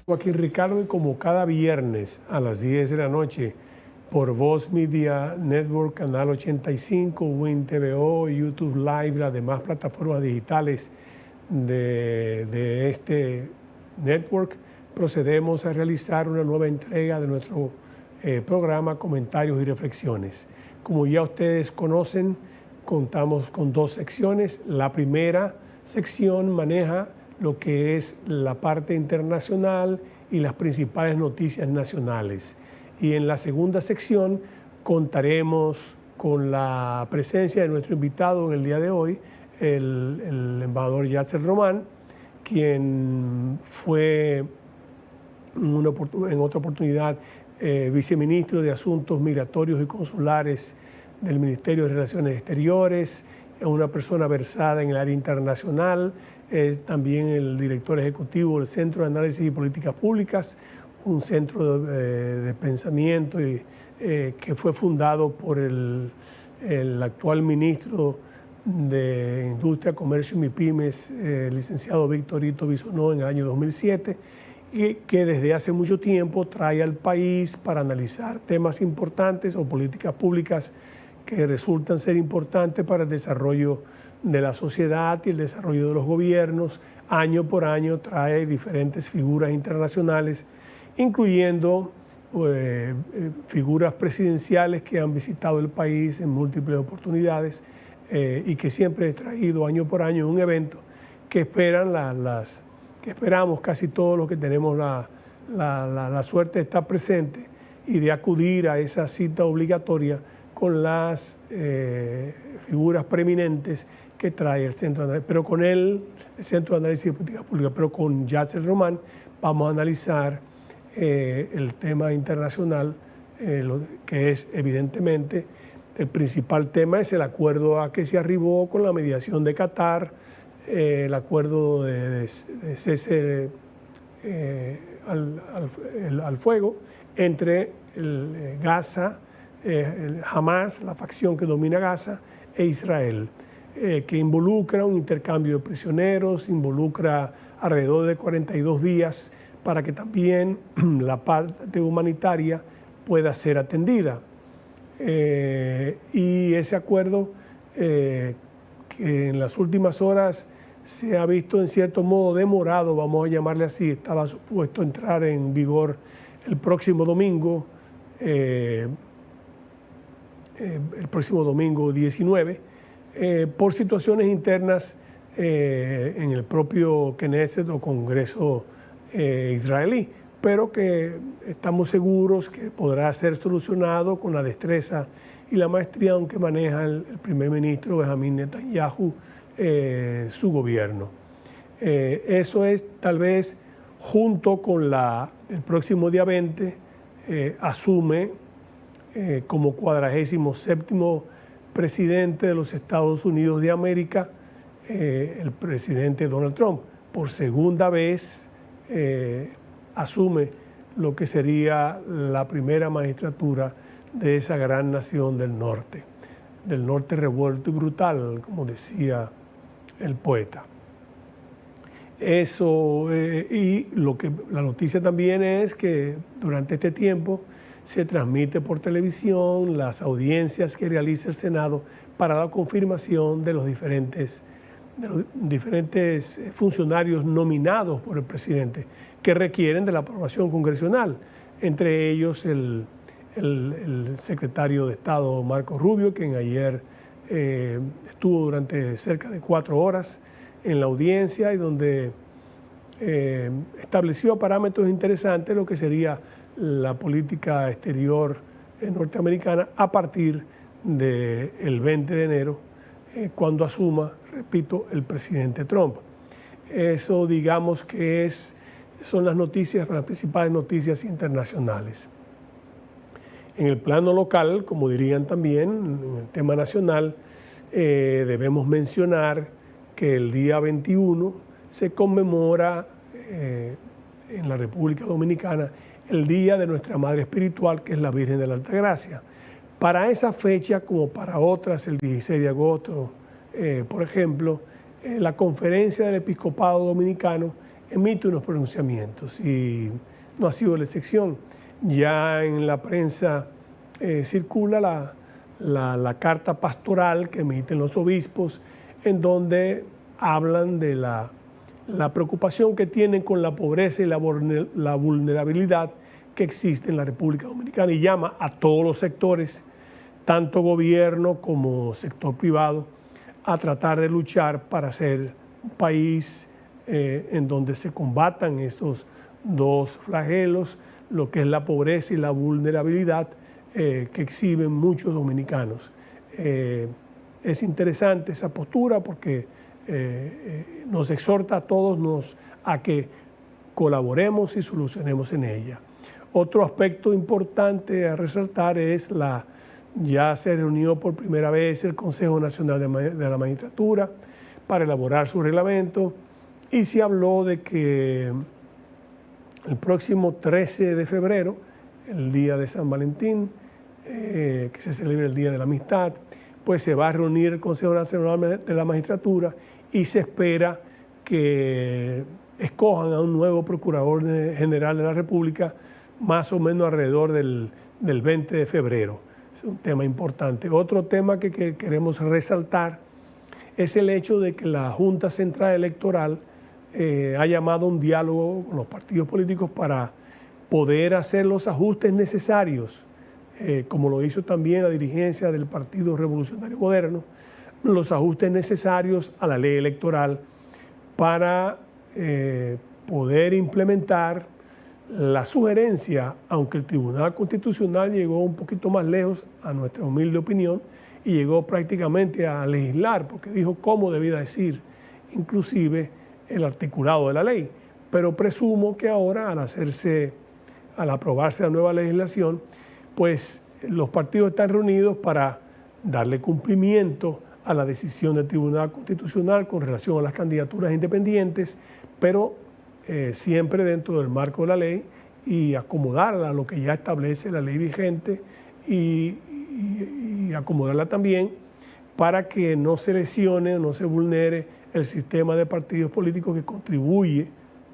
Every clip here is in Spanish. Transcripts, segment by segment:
Joaquín Ricardo, y como cada viernes a las 10 de la noche por Voz Media Network, Canal 85, Win TVO, YouTube Live, las demás plataformas digitales de este network, procedemos a realizar una nueva entrega de nuestro programa Comentarios y Reflexiones. Como ya ustedes conocen, contamos con dos secciones. La primera sección maneja lo que es la parte internacional y las principales noticias nacionales. Y en la segunda sección contaremos con la presencia de nuestro invitado en el día de hoy, el embajador Yasser Román, quien fue en otra oportunidad viceministro de Asuntos Migratorios y Consulares del Ministerio de Relaciones Exteriores, es una persona versada en el área internacional, es también el director ejecutivo del Centro de Análisis y Políticas Públicas, un centro de pensamiento que fue fundado por el actual ministro de Industria, Comercio y MIPYMES, licenciado Victorito Bisonó, en el año 2007, y que desde hace mucho tiempo trae al país para analizar temas importantes o políticas públicas que resultan ser importantes para el desarrollo de la sociedad y el desarrollo de los gobiernos. Año por año trae diferentes figuras internacionales, incluyendo figuras presidenciales que han visitado el país en múltiples oportunidades y que siempre he traído año por año un evento que esperamos casi todos los que tenemos la suerte de estar presente y de acudir a esa cita obligatoria con las figuras preeminentes que trae el Centro de Análisis, pero con el Centro de Análisis de Política Pública, pero con Yasser Román vamos a analizar el tema internacional, que es evidentemente el principal tema, es el acuerdo a que se arribó con la mediación de Qatar, el acuerdo de cese al fuego entre Gaza, Hamas, la facción que domina Gaza, e Israel, que involucra un intercambio de prisioneros, involucra alrededor de 42 días para que también la parte humanitaria pueda ser atendida. Y ese acuerdo que en las últimas horas se ha visto en cierto modo demorado, vamos a llamarle así, estaba supuesto entrar en vigor el próximo domingo, el próximo domingo 19, por situaciones internas en el propio Knesset o Congreso israelí, pero que estamos seguros que podrá ser solucionado con la destreza y la maestría que maneja el primer ministro Benjamín Netanyahu, su gobierno. Eso es tal vez junto con el próximo día 20, asume como 47º presidente de los Estados Unidos de América el presidente Donald Trump. Por segunda vez asume lo que sería la primera magistratura de esa gran nación del norte revuelto y brutal, como decía el poeta. Eso, y la noticia también es que durante este tiempo se transmite por televisión las audiencias que realiza el Senado para la confirmación de los diferentes funcionarios nominados por el presidente que requieren de la aprobación congresional, entre ellos el secretario de Estado Marco Rubio, quien ayer estuvo durante cerca de 4 horas en la audiencia y donde estableció parámetros interesantes lo que sería la política exterior norteamericana a partir del 20 de enero, cuando asuma, repito, el presidente Trump. Eso digamos que son las principales noticias internacionales. En el plano local, como dirían también, en el tema nacional, debemos mencionar que el día 21 se conmemora en la República Dominicana el Día de Nuestra Madre Espiritual, que es la Virgen de la Altagracia. Para esa fecha, como para otras, el 16 de agosto, por ejemplo, la Conferencia del Episcopado Dominicano emite unos pronunciamientos y no ha sido la excepción. Ya en la prensa circula la carta pastoral que emiten los obispos, en donde hablan de la preocupación que tienen con la pobreza y la vulnerabilidad que existe en la República Dominicana, y llama a todos los sectores, tanto gobierno como sector privado, a tratar de luchar para ser un país en donde se combatan estos dos flagelos, lo que es la pobreza y la vulnerabilidad que exhiben muchos dominicanos. Es interesante esa postura porque nos exhorta a todos a que colaboremos y solucionemos en ella. Otro aspecto importante a resaltar es ya se reunió por primera vez el Consejo Nacional de la Magistratura para elaborar su reglamento, y se habló de que el próximo 13 de febrero, el día de San Valentín, que se celebra el Día de la Amistad, pues se va a reunir el Consejo Nacional de la Magistratura y se espera que escojan a un nuevo Procurador General de la República más o menos alrededor del 20 de febrero. Es un tema importante. Otro tema que queremos resaltar es el hecho de que la Junta Central Electoral ha llamado a un diálogo con los partidos políticos para poder hacer los ajustes necesarios, como lo hizo también la dirigencia del Partido Revolucionario Moderno, los ajustes necesarios a la ley electoral para poder implementar la sugerencia, aunque el Tribunal Constitucional llegó un poquito más lejos, a nuestra humilde opinión, y llegó prácticamente a legislar, porque dijo cómo debía decir, inclusive el articulado de la ley. Pero presumo que ahora, al aprobarse la nueva legislación, pues los partidos están reunidos para darle cumplimiento a la decisión del Tribunal Constitucional con relación a las candidaturas independientes, pero siempre dentro del marco de la ley, y acomodarla a lo que ya establece la ley vigente y acomodarla también para que no se lesione, no se vulnere el sistema de partidos políticos que contribuye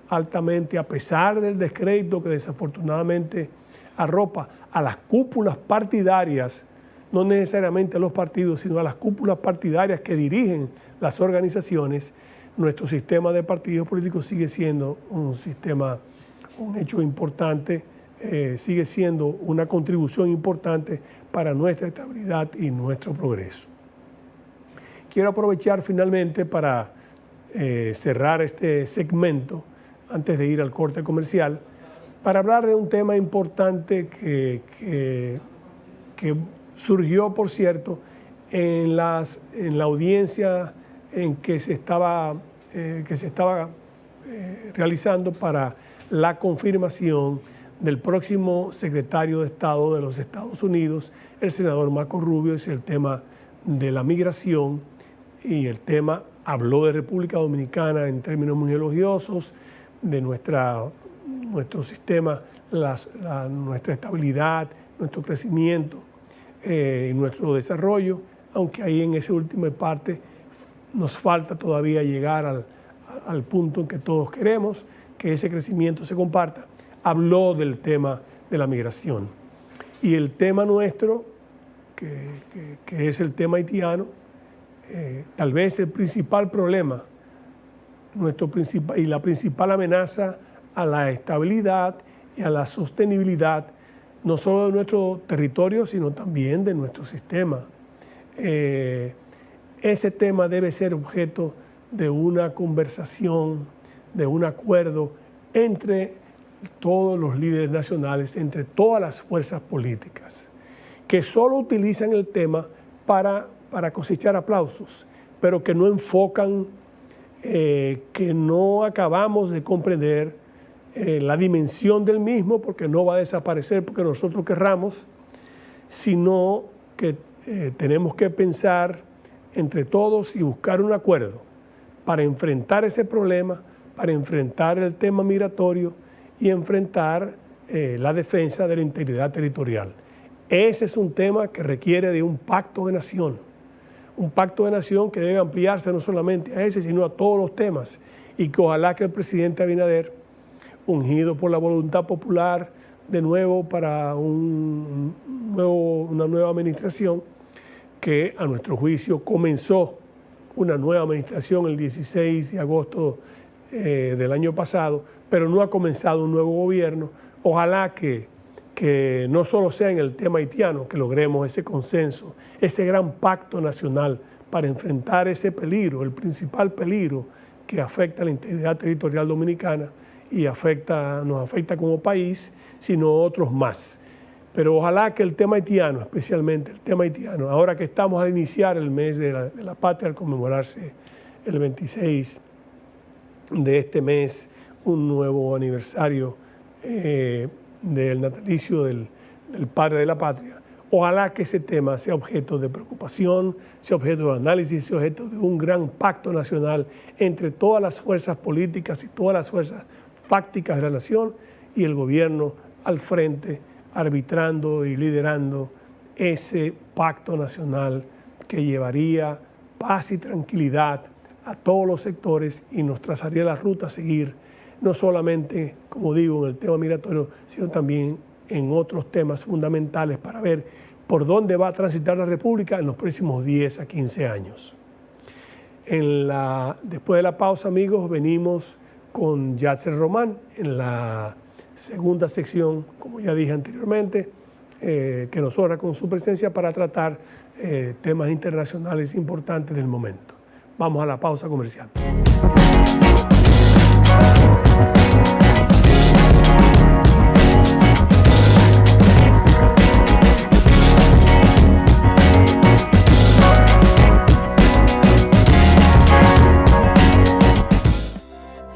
altamente, a pesar del descrédito que desafortunadamente arropa a las cúpulas partidarias, no necesariamente a los partidos, sino a las cúpulas partidarias que dirigen las organizaciones. Nuestro sistema de partidos políticos sigue siendo un hecho importante, sigue siendo una contribución importante para nuestra estabilidad y nuestro progreso. Quiero aprovechar finalmente para cerrar este segmento, antes de ir al corte comercial, para hablar de un tema importante que surgió, por cierto, en la audiencia en que se estaba realizando para la confirmación del próximo secretario de Estado de los Estados Unidos, el senador Marco Rubio. Es el tema de la migración, y el tema habló de República Dominicana en términos muy elogiosos, de nuestro sistema, nuestra estabilidad, nuestro crecimiento y nuestro desarrollo, aunque ahí en esa última parte nos falta todavía llegar al punto en que todos queremos que ese crecimiento se comparta. Habló del tema de la migración. Y el tema nuestro, que es el tema haitiano, tal vez el principal problema, y la principal amenaza a la estabilidad y a la sostenibilidad, no solo de nuestro territorio, sino también de nuestro sistema. Ese tema debe ser objeto de una conversación, de un acuerdo entre todos los líderes nacionales, entre todas las fuerzas políticas, que solo utilizan el tema para cosechar aplausos, pero que no enfocan, que no acabamos de comprender la dimensión del mismo, porque no va a desaparecer porque nosotros querramos, sino que tenemos que pensar entre todos y buscar un acuerdo para enfrentar ese problema, para enfrentar el tema migratorio y enfrentar la defensa de la integridad territorial. Ese es un tema que requiere de un pacto de nación que debe ampliarse no solamente a ese, sino a todos los temas. y que ojalá que el presidente Abinader, ungido por la voluntad popular de nuevo para una nueva administración, que a nuestro juicio comenzó una nueva administración el 16 de agosto del año pasado, pero no ha comenzado un nuevo gobierno. Ojalá que no solo sea en el tema haitiano que logremos ese consenso, ese gran pacto nacional para enfrentar ese peligro, el principal peligro que afecta a la integridad territorial dominicana y nos afecta como país, sino otros más. Pero ojalá que el tema haitiano, especialmente el tema haitiano, ahora que estamos a iniciar el mes de la patria, al conmemorarse el 26 de este mes, un nuevo aniversario del natalicio del padre de la patria, ojalá que ese tema sea objeto de preocupación, sea objeto de análisis, sea objeto de un gran pacto nacional entre todas las fuerzas políticas y todas las fuerzas fácticas de la nación y el gobierno al frente, arbitrando y liderando ese pacto nacional que llevaría paz y tranquilidad a todos los sectores y nos trazaría la ruta a seguir, no solamente, como digo, en el tema migratorio, sino también en otros temas fundamentales para ver por dónde va a transitar la República en los próximos 10 a 15 años. Después de la pausa, amigos, venimos con Yatser Román en la segunda sección, como ya dije anteriormente, que nos honra con su presencia para tratar temas internacionales importantes del momento. Vamos a la pausa comercial.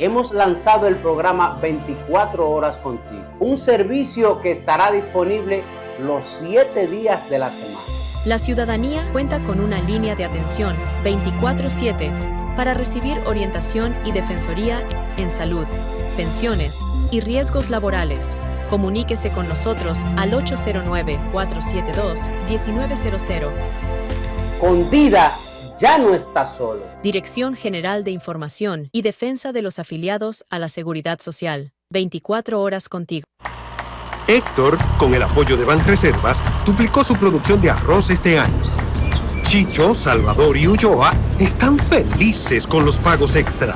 Hemos lanzado el programa 24 horas contigo, un servicio que estará disponible los 7 días de la semana. La ciudadanía cuenta con una línea de atención 24/7 para recibir orientación y defensoría en salud, pensiones y riesgos laborales. Comuníquese con nosotros al 809-472-1900. Con Dida ya no está solo. Dirección General de Información y Defensa de los Afiliados a la Seguridad Social. 24 horas contigo. Héctor, con el apoyo de Banreservas, duplicó su producción de arroz este año. Chicho, Salvador y Ulloa están felices con los pagos extra.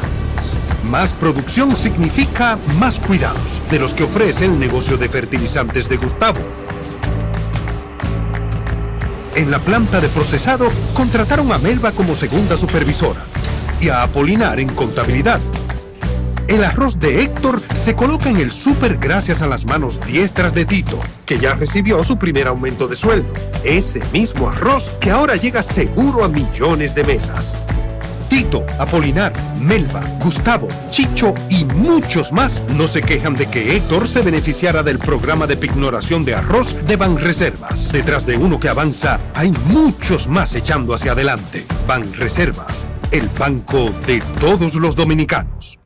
Más producción significa más cuidados, de los que ofrece el negocio de fertilizantes de Gustavo. En la planta de procesado, contrataron a Melba como segunda supervisora y a Apolinar en contabilidad. El arroz de Héctor se coloca en el súper gracias a las manos diestras de Tito, que ya recibió su primer aumento de sueldo. Ese mismo arroz que ahora llega seguro a millones de mesas. Tito, Apolinar, Melba, Gustavo, Chicho y muchos más no se quejan de que Héctor se beneficiara del programa de pignoración de arroz de Banreservas. Detrás de uno que avanza, hay muchos más echando hacia adelante. Banreservas, el banco de todos los dominicanos.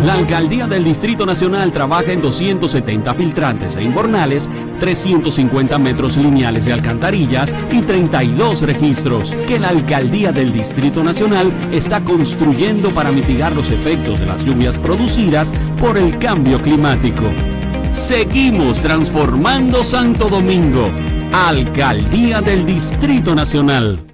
La Alcaldía del Distrito Nacional trabaja en 270 filtrantes e invernales, 350 metros lineales de alcantarillas y 32 registros que la Alcaldía del Distrito Nacional está construyendo para mitigar los efectos de las lluvias producidas por el cambio climático. Seguimos transformando Santo Domingo. Alcaldía del Distrito Nacional.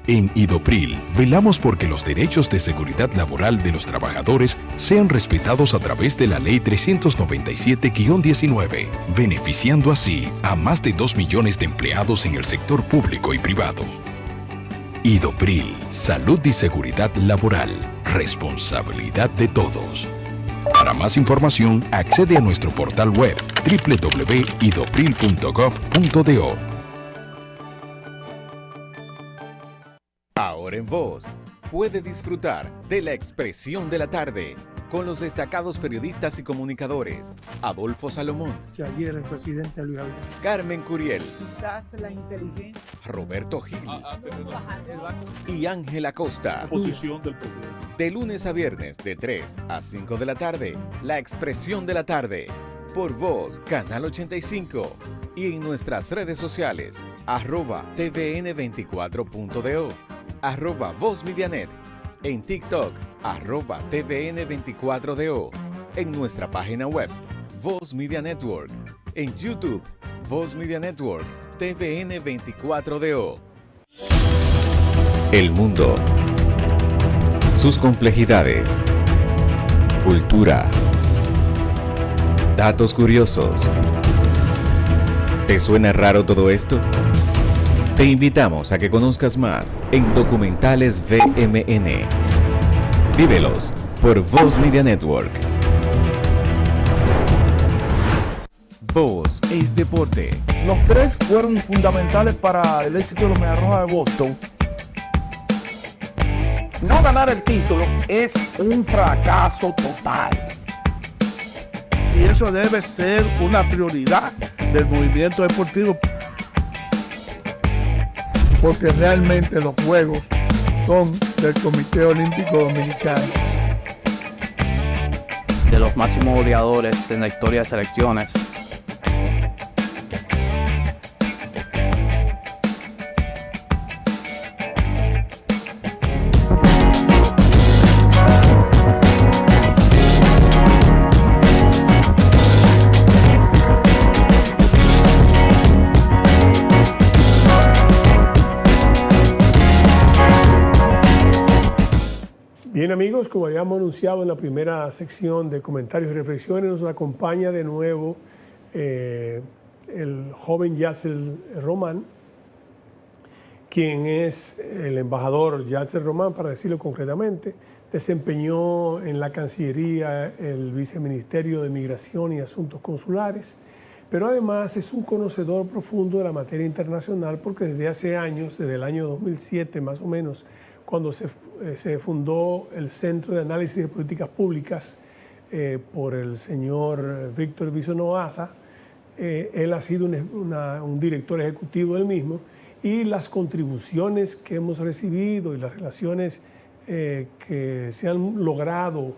En Idopril, velamos porque los derechos de seguridad laboral de los trabajadores sean respetados a través de la Ley 397-19, beneficiando así a más de 2 millones de empleados en el sector público y privado. Idopril, salud y seguridad laboral, responsabilidad de todos. Para más información, accede a nuestro portal web www.idopril.gov.do. Ahora en Voz, puede disfrutar de La Expresión de la Tarde con los destacados periodistas y comunicadores Adolfo Salomón, Ayer el presidente Luis Abinader, Carmen Curiel, quizás la inteligencia, Roberto Gil y Ángel Acosta. Posición del presidente. De lunes a viernes de 3 a 5 de la tarde, La Expresión de la Tarde, por Voz, Canal 85 y en nuestras redes sociales, @tvn24.do, @VozMedianet en TikTok, @tvn24do, en nuestra página web, Voz Media Network, en YouTube, Voz Media Network, TVN24DO. El mundo, sus complejidades, cultura, datos curiosos. ¿Te suena raro todo esto? Te invitamos a que conozcas más en Documentales VMN. Vívelos por Voz Media Network. Voz es deporte. Los tres fueron fundamentales para el éxito de los Medias Rojas de Boston. No ganar el título es un fracaso total. Y eso debe ser una prioridad del movimiento deportivo. Porque realmente los juegos son del Comité Olímpico Dominicano. De los máximos goleadores en la historia de selecciones. Bien amigos, como habíamos anunciado en la primera sección de comentarios y reflexiones, nos acompaña de nuevo el joven Yasser Román, quien es el embajador Yasser Román, para decirlo concretamente. Desempeñó en la Cancillería el Viceministerio de Migración y Asuntos Consulares, pero además es un conocedor profundo de la materia internacional porque desde hace años, desde el año 2007 más o menos, cuando se fundó el Centro de Análisis de Políticas Públicas por el señor Víctor Bisonó-Aza. Él ha sido un director ejecutivo del mismo, y las contribuciones que hemos recibido y las relaciones que se han logrado,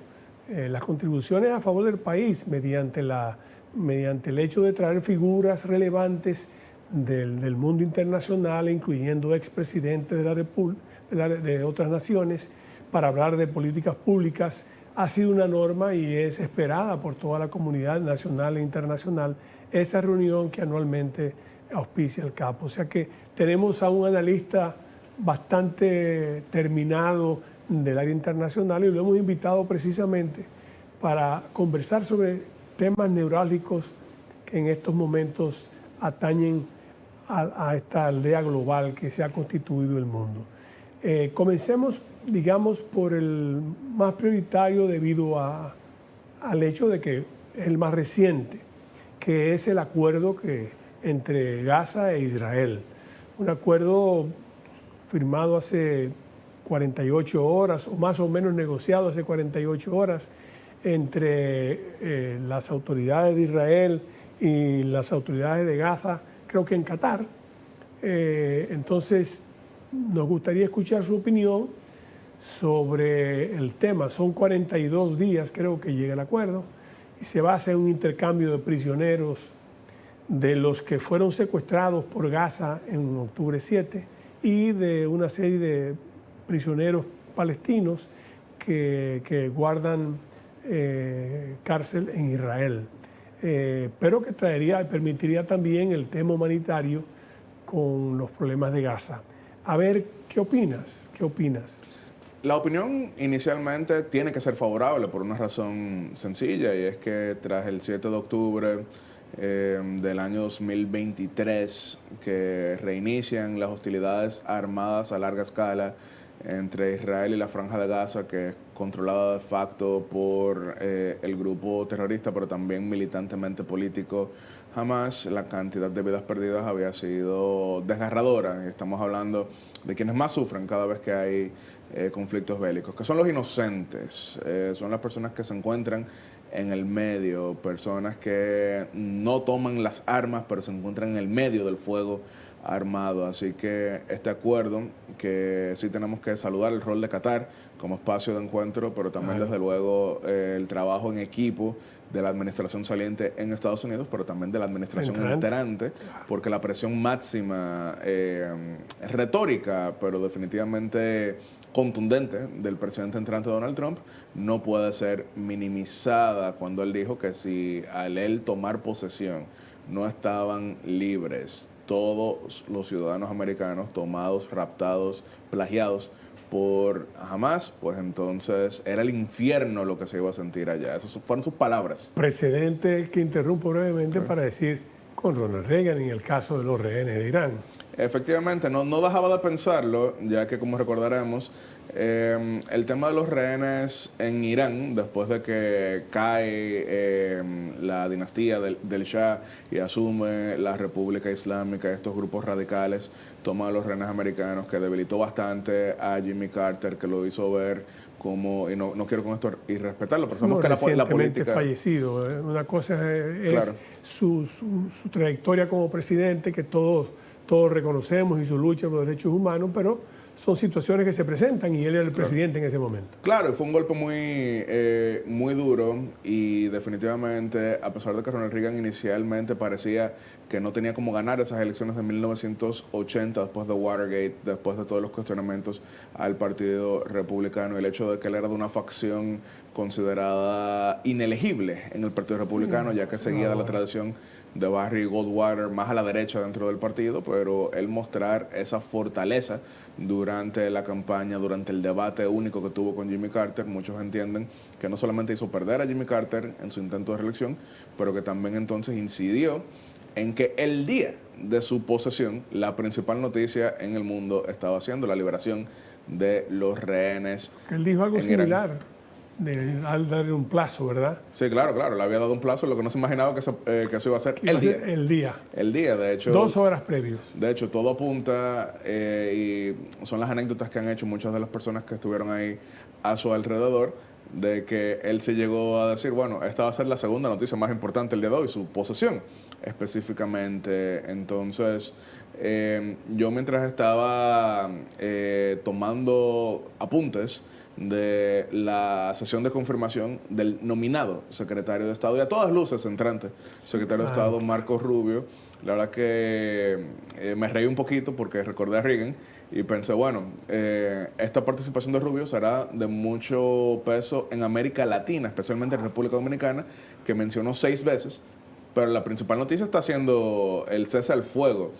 las contribuciones a favor del país mediante el hecho de traer figuras relevantes del mundo internacional, incluyendo expresidentes de la República, de otras naciones, para hablar de políticas públicas, ha sido una norma y es esperada por toda la comunidad nacional e internacional esa reunión que anualmente auspicia el CAP. O sea que tenemos a un analista bastante terminado del área internacional y lo hemos invitado precisamente para conversar sobre temas neurálgicos que en estos momentos atañen a esta aldea global que se ha constituido el mundo. Comencemos, digamos, por el más prioritario debido al hecho de que es el más reciente, que es el acuerdo entre Gaza e Israel. Un acuerdo firmado hace 48 horas, o más o menos negociado hace 48 horas, entre las autoridades de Israel y las autoridades de Gaza, creo que en Qatar. Entonces, nos gustaría escuchar su opinión sobre el tema. Son 42 días, creo que llega el acuerdo, y se va a hacer un intercambio de prisioneros de los que fueron secuestrados por Gaza en octubre 7 y de una serie de prisioneros palestinos que guardan cárcel en Israel, pero que permitiría también el tema humanitario con los problemas de Gaza. A ver, ¿qué opinas? ¿Qué opinas? La opinión inicialmente tiene que ser favorable por una razón sencilla, y es que tras el 7 de octubre del año 2023, que reinician las hostilidades armadas a larga escala entre Israel y la Franja de Gaza, que es controlada de facto por el grupo terrorista, pero también militantemente político Hamas, la cantidad de vidas perdidas había sido desgarradora. Estamos hablando de quienes más sufren cada vez que hay conflictos bélicos, que son los inocentes, son las personas que se encuentran en el medio, personas que no toman las armas, pero se encuentran en el medio del fuego armado. Así que este acuerdo, que sí tenemos que saludar el rol de Qatar como espacio de encuentro, pero también desde luego el trabajo en equipo de la administración saliente en Estados Unidos, pero también de la administración entrante, porque la presión máxima retórica, pero definitivamente contundente del presidente entrante Donald Trump no puede ser minimizada cuando él dijo que si al él tomar posesión no estaban libres todos los ciudadanos americanos tomados, raptados, plagiados por Hamas, pues entonces era el infierno lo que se iba a sentir allá. Esas fueron sus palabras. Precedente que interrumpo brevemente para decir con Ronald Reagan en el caso de los rehenes de Irán. Efectivamente, no dejaba de pensarlo, ya que como recordaremos, el tema de los rehenes en Irán, después de que cae la dinastía del Shah y asume la República Islámica, estos grupos radicales toman a los rehenes americanos, que debilitó bastante a Jimmy Carter, que lo hizo ver como, y no quiero con esto irrespetarlo, pero sabemos que la política... fallecido. Una cosa es su trayectoria como presidente, que todos reconocemos, y su lucha por los derechos humanos, pero son situaciones que se presentan y él era el presidente en ese momento. Claro, fue un golpe muy duro y definitivamente, a pesar de que Ronald Reagan inicialmente parecía que no tenía cómo ganar esas elecciones de 1980 después de Watergate, después de todos los cuestionamientos al Partido Republicano, el hecho de que él era de una facción considerada inelegible en el Partido Republicano, ya que seguía de la tradición de Barry Goldwater más a la derecha dentro del partido, pero él mostrar esa fortaleza durante la campaña, durante el debate único que tuvo con Jimmy Carter, muchos entienden que no solamente hizo perder a Jimmy Carter en su intento de reelección, pero que también entonces incidió en que el día de su posesión, la principal noticia en el mundo estaba siendo la liberación de los rehenes. Él dijo algo similar, al darle un plazo, ¿verdad? Sí, claro, le había dado un plazo, lo que no se imaginaba que eso iba a ser el día. El día, de hecho. 2 horas previos. De hecho, todo apunta, y son las anécdotas que han hecho muchas de las personas que estuvieron ahí a su alrededor, de que él se llegó a decir, bueno, esta va a ser la segunda noticia más importante el día de hoy, su posesión específicamente. Entonces, yo mientras estaba tomando apuntes de la sesión de confirmación del nominado secretario de Estado, y a todas luces entrante secretario de Estado Marco Rubio, la verdad que me reí un poquito porque recordé a Reagan y pensé, bueno, esta participación de Rubio será de mucho peso en América Latina, especialmente en República Dominicana, que mencionó 6 veces, pero la principal noticia está siendo el cese al fuego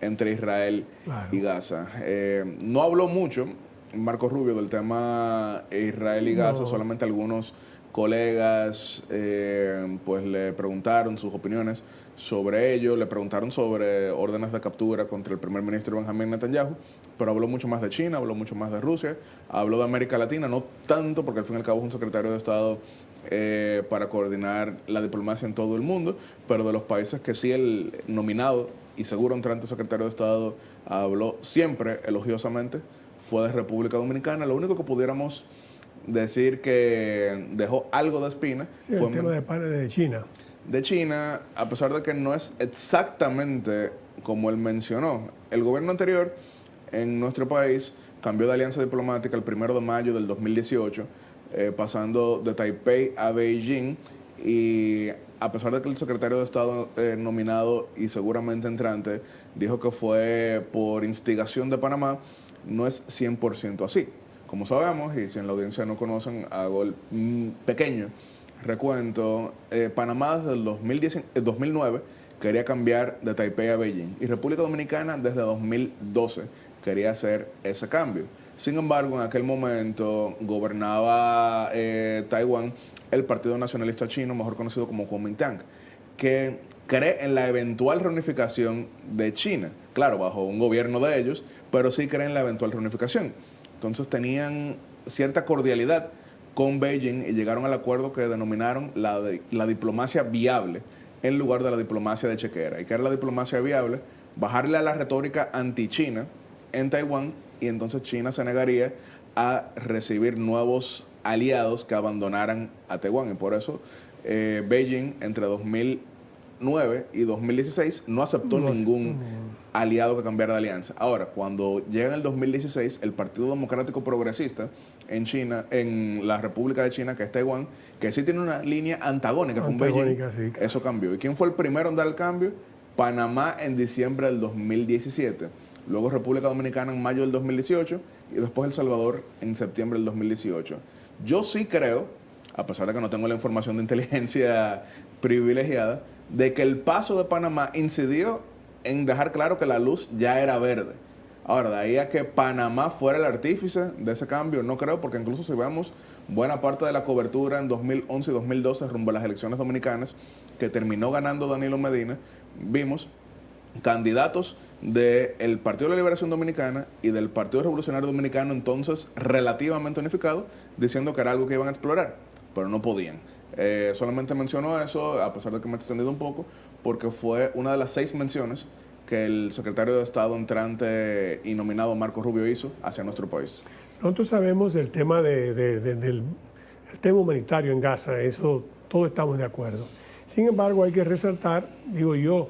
entre Israel y Gaza. No habló mucho Marco Rubio del tema Israel y Gaza, solamente algunos colegas pues le preguntaron sus opiniones sobre ello, le preguntaron sobre órdenes de captura contra el primer ministro Benjamín Netanyahu, pero habló mucho más de China, habló mucho más de Rusia, habló de América Latina, no tanto porque al fin y al cabo es un secretario de Estado para coordinar la diplomacia en todo el mundo, pero de los países que sí el nominado y seguro entrante secretario de Estado habló siempre elogiosamente fue de República Dominicana. Lo único que pudiéramos decir que dejó algo de espina fue el tema de China. De China, a pesar de que no es exactamente como él mencionó. El gobierno anterior en nuestro país cambió de alianza diplomática el 1 de mayo del 2018, pasando de Taipei a Beijing, y a pesar de que el secretario de Estado nominado y seguramente entrante dijo que fue por instigación de Panamá, no es 100% así. Como sabemos, y si en la audiencia no conocen, hago el pequeño recuento. Panamá desde el 2009 quería cambiar de Taipei a Beijing, y República Dominicana desde 2012 quería hacer ese cambio. Sin embargo, en aquel momento gobernaba Taiwán el Partido Nacionalista Chino, mejor conocido como Kuomintang, que cree en la eventual reunificación de China, claro, bajo un gobierno de ellos, pero sí cree en la eventual reunificación. Entonces tenían cierta cordialidad con Beijing y llegaron al acuerdo que denominaron la diplomacia viable en lugar de la diplomacia de chequera. ¿Y qué era la diplomacia viable? Bajarle a la retórica anti-China en Taiwán, y entonces China se negaría a recibir nuevos aliados que abandonaran a Taiwán. Y por eso Beijing entre 2011 2009 y 2016 no aceptó ningún aliado que cambiara de alianza. Ahora, cuando llega en el 2016, el Partido Democrático Progresista en China, en la República de China, que es Taiwán, que sí tiene una línea antagónica con Beijing, sí, eso cambió. ¿Y quién fue el primero en dar el cambio? Panamá en diciembre del 2017. Luego República Dominicana en mayo del 2018 y después El Salvador en septiembre del 2018. Yo sí creo, a pesar de que no tengo la información de inteligencia privilegiada, de que el paso de Panamá incidió en dejar claro que la luz ya era verde. Ahora, de ahí a que Panamá fuera el artífice de ese cambio, no creo, porque incluso si vemos buena parte de la cobertura en 2011 y 2012 rumbo a las elecciones dominicanas, que terminó ganando Danilo Medina, vimos candidatos del Partido de la Liberación Dominicana y del Partido Revolucionario Dominicano, entonces relativamente unificado, diciendo que era algo que iban a explorar, pero no podían. Solamente menciono eso, a pesar de que me he extendido un poco, porque fue una de las 6 menciones que el secretario de Estado entrante y nominado Marco Rubio hizo hacia nuestro país. Nosotros sabemos del tema del tema humanitario en Gaza, eso todos estamos de acuerdo. Sin embargo, hay que resaltar, digo yo,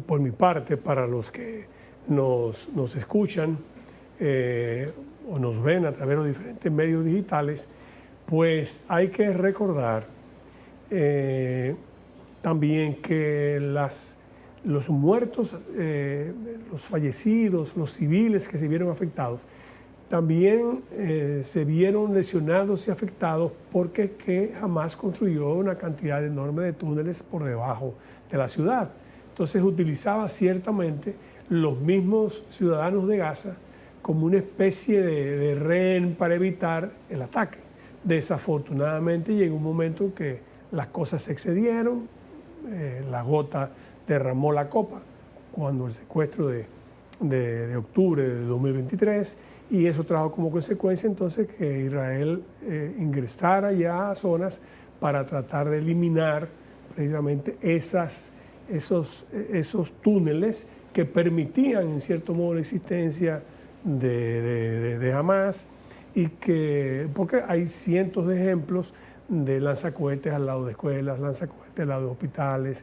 por mi parte, para los que nos escuchan o nos ven a través de los diferentes medios digitales, pues hay que recordar también que los muertos, los fallecidos, los civiles que se vieron afectados, también se vieron lesionados y afectados porque que Hamás construyó una cantidad enorme de túneles por debajo de la ciudad. Entonces utilizaba ciertamente los mismos ciudadanos de Gaza como una especie de rehén para evitar el ataque. Desafortunadamente llegó un momento en que las cosas se excedieron, la gota derramó la copa cuando el secuestro de octubre de 2023, y eso trajo como consecuencia entonces que Israel ingresara ya a zonas para tratar de eliminar precisamente esos túneles que permitían en cierto modo la existencia de Hamás, y porque hay cientos de ejemplos de lanzacohetes al lado de escuelas, lanzacohetes al lado de hospitales,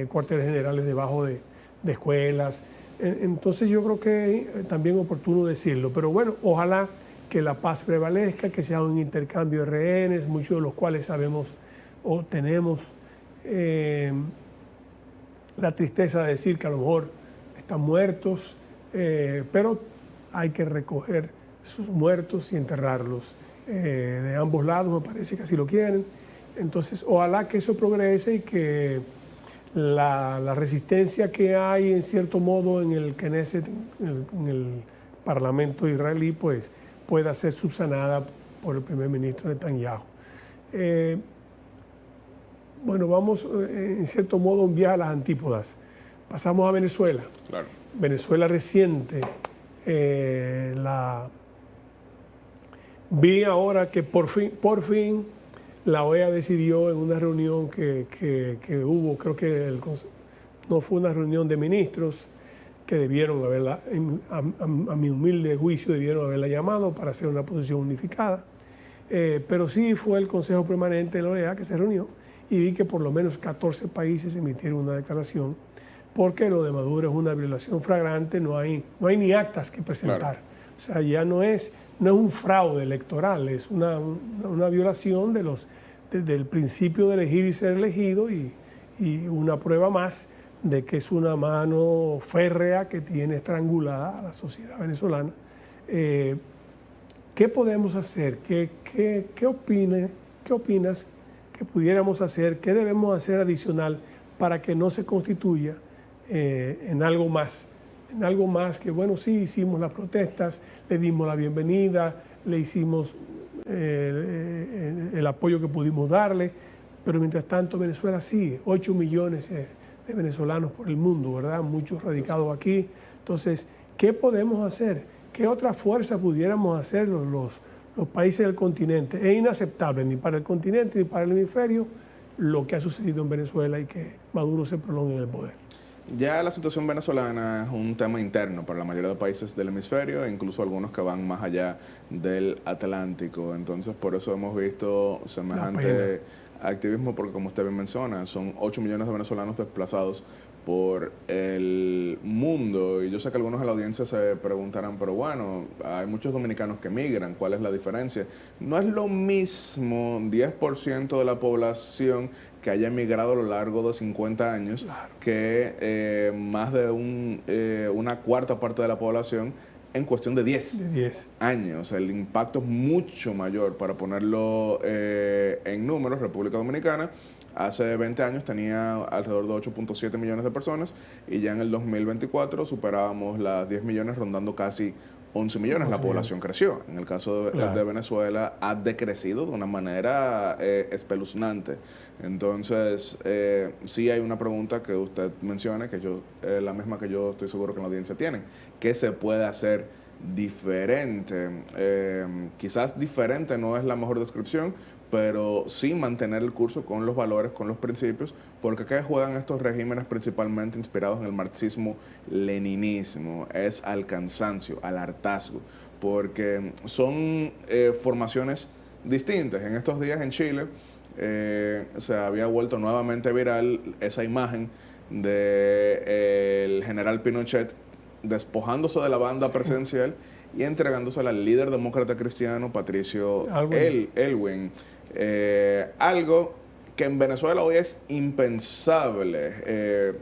cuarteles generales debajo de escuelas. Entonces yo creo que es también oportuno decirlo, pero bueno, ojalá que la paz prevalezca, que sea un intercambio de rehenes, muchos de los cuales sabemos o tenemos la tristeza de decir que a lo mejor están muertos, pero hay que recoger sus muertos y enterrarlos. De ambos lados me parece que así lo quieren. Entonces ojalá que eso progrese y que la resistencia que hay en cierto modo en el Knesset, en el Parlamento israelí, pues pueda ser subsanada por el primer ministro Netanyahu. Bueno, vamos en cierto modo un viaje a las antípodas. Pasamos a Venezuela. Claro. Venezuela reciente. Vi ahora que por fin la OEA decidió en una reunión que hubo, creo que no fue una reunión de ministros, que debieron haberla, a mi humilde juicio, debieron haberla llamado para hacer una posición unificada. Pero sí fue el Consejo Permanente de la OEA que se reunió y vi que por lo menos 14 países emitieron una declaración, porque lo de Maduro es una violación flagrante, no hay ni actas que presentar. Claro. O sea, ya no es un fraude electoral, es una violación del principio de elegir y ser elegido, y una prueba más de que es una mano férrea que tiene estrangulada a la sociedad venezolana. ¿Qué podemos hacer? ¿Qué opinas que pudiéramos hacer? ¿Qué debemos hacer adicional para que no se constituya en algo más? En algo más que, bueno, sí, hicimos las protestas, le dimos la bienvenida, le hicimos el apoyo que pudimos darle, pero mientras tanto Venezuela sigue, 8 millones de venezolanos por el mundo, ¿verdad? Muchos radicados aquí. Entonces, ¿qué podemos hacer? ¿Qué otra fuerza pudiéramos hacer los países del continente? Es inaceptable ni para el continente ni para el hemisferio lo que ha sucedido en Venezuela y que Maduro se prolongue en el poder. Ya la situación venezolana es un tema interno para la mayoría de países del hemisferio, e incluso algunos que van más allá del Atlántico. Entonces, por eso hemos visto semejante activismo porque, como usted bien menciona, son 8 millones de venezolanos desplazados por el mundo. Y yo sé que algunos de la audiencia se preguntarán, pero bueno, hay muchos dominicanos que migran, ¿cuál es la diferencia? No es lo mismo 10% de la población que haya emigrado a lo largo de 50 años que más de una cuarta parte de la población en cuestión de 10 años. El impacto es mucho mayor. Para ponerlo en números, República Dominicana hace 20 años tenía alrededor de 8.7 millones de personas y ya en el 2024 superábamos las 10 millones, rondando casi 11 millones. La población creció. En el caso de Venezuela ha decrecido de una manera espeluznante. Entonces, sí hay una pregunta que usted menciona, que yo la misma que yo estoy seguro que la audiencia tiene. ¿Qué se puede hacer diferente? Quizás diferente no es la mejor descripción, pero sí mantener el curso con los valores, con los principios, porque ¿qué juegan estos regímenes principalmente inspirados en el marxismo-leninismo? Es al cansancio, al hartazgo, porque son formaciones distintas. En estos días en Chile se había vuelto nuevamente viral esa imagen del general Pinochet despojándose de la banda presidencial y entregándosela al líder demócrata cristiano Patricio Aylwin. Algo que en Venezuela hoy es impensable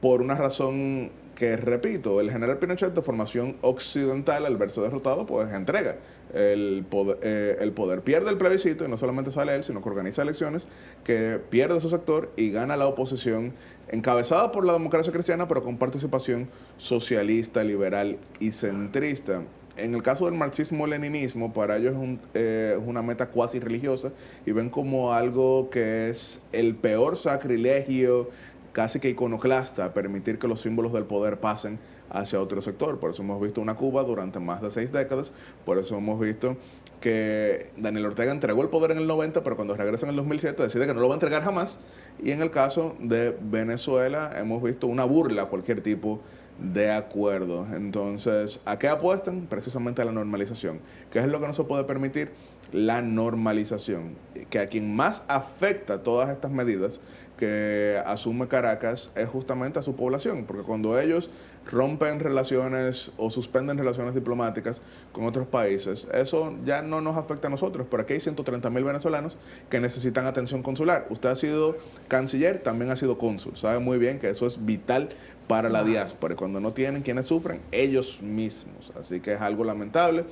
por una razón que, repito, el general Pinochet, de formación occidental, al verse derrotado, pues entrega el poder, pierde el plebiscito y no solamente sale él, sino que organiza elecciones, que pierde su sector y gana la oposición encabezada por la democracia cristiana, pero con participación socialista, liberal y centrista. En el caso del marxismo-leninismo, para ellos es una meta cuasi religiosa y ven como algo que es el peor sacrilegio, casi que iconoclasta, permitir que los símbolos del poder pasen hacia otro sector. Por eso hemos visto una Cuba durante más de 6 décadas, por eso hemos visto que Daniel Ortega entregó el poder en el 90, pero cuando regresa en el 2007 decide que no lo va a entregar jamás. Y en el caso de Venezuela hemos visto una burla a cualquier tipo de acuerdo. Entonces, ¿a qué apuestan? Precisamente a la normalización. ¿Qué es lo que no se puede permitir? La normalización. Que a quien más afecta todas estas medidas que asume Caracas es justamente a su población, porque cuando ellos rompen relaciones o suspenden relaciones diplomáticas con otros países, eso ya no nos afecta a nosotros, pero aquí hay 130.000 venezolanos que necesitan atención consular. Usted ha sido canciller, también ha sido cónsul, sabe muy bien que eso es vital para la diáspora, y cuando no tienen, ¿quiénes sufren? Ellos mismos. Así que es algo lamentable,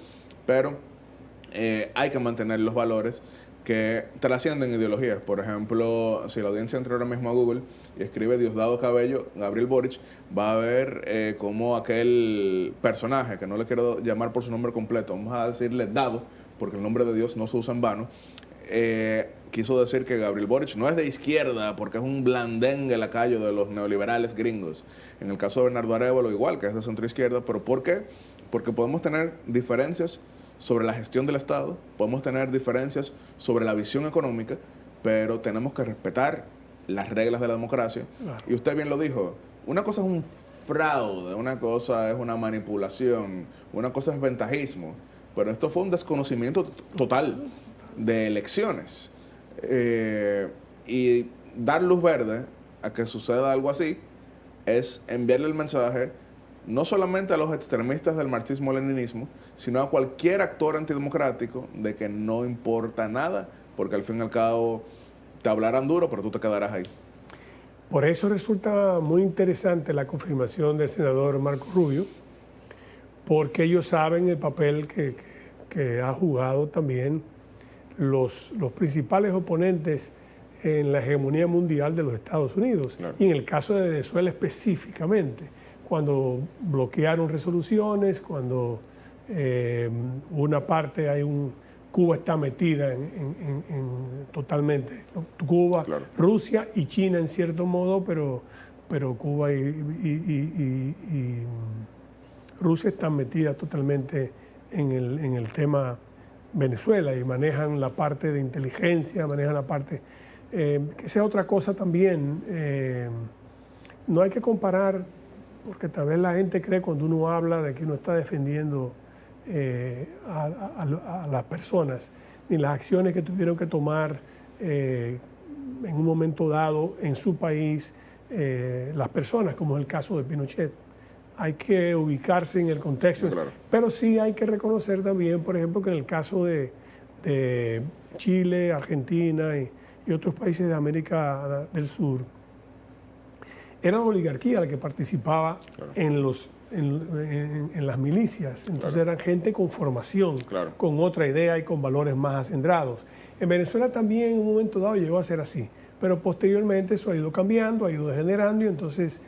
pero hay que mantener los valores que trascienden ideologías. Por ejemplo, si la audiencia entra ahora mismo a Google y escribe Diosdado Cabello, Gabriel Boric, va a ver cómo aquel personaje, que no le quiero llamar por su nombre completo, vamos a decirle Dado, porque el nombre de Dios no se usa en vano, quiso decir que Gabriel Boric no es de izquierda porque es un blandengue lacayo de los neoliberales gringos. En el caso de Bernardo Arévalo, igual, que es de centro izquierda. ¿Pero por qué? Porque podemos tener diferencias sobre la gestión del Estado, podemos tener diferencias sobre la visión económica, pero tenemos que respetar las reglas de la democracia. Claro. Y usted bien lo dijo, una cosa es un fraude, una cosa es una manipulación, una cosa es ventajismo, pero esto fue un desconocimiento total de elecciones. Y dar luz verde a que suceda algo así es enviarle el mensaje no solamente a los extremistas del marxismo-leninismo, sino a cualquier actor antidemocrático de que no importa nada, porque al fin y al cabo te hablarán duro, pero tú te quedarás ahí. Por eso resulta muy interesante la confirmación del senador Marco Rubio, porque ellos saben el papel que ha jugado también los principales oponentes en la hegemonía mundial de los Estados Unidos, claro. Y en el caso de Venezuela específicamente, cuando bloquearon resoluciones, cuando una parte Cuba está metida totalmente, Cuba, claro. Rusia y China en cierto modo, pero Cuba y Rusia están metidas totalmente en el tema Venezuela y manejan la parte de inteligencia, manejan la parte, que sea otra cosa también. No hay que comparar, porque tal vez la gente cree cuando uno habla de que uno está defendiendo a las personas, ni las acciones que tuvieron que tomar en un momento dado en su país las personas, como es el caso de Pinochet. Hay que ubicarse en el contexto, claro. Pero sí hay que reconocer también, por ejemplo, que en el caso de Chile, Argentina y otros países de América del Sur, era la oligarquía la que participaba Claro. en las milicias. Entonces Claro. eran gente con formación, Claro. con otra idea y con valores más acendrados. En Venezuela también en un momento dado llegó a ser así, pero posteriormente eso ha ido cambiando, ha ido degenerando y entonces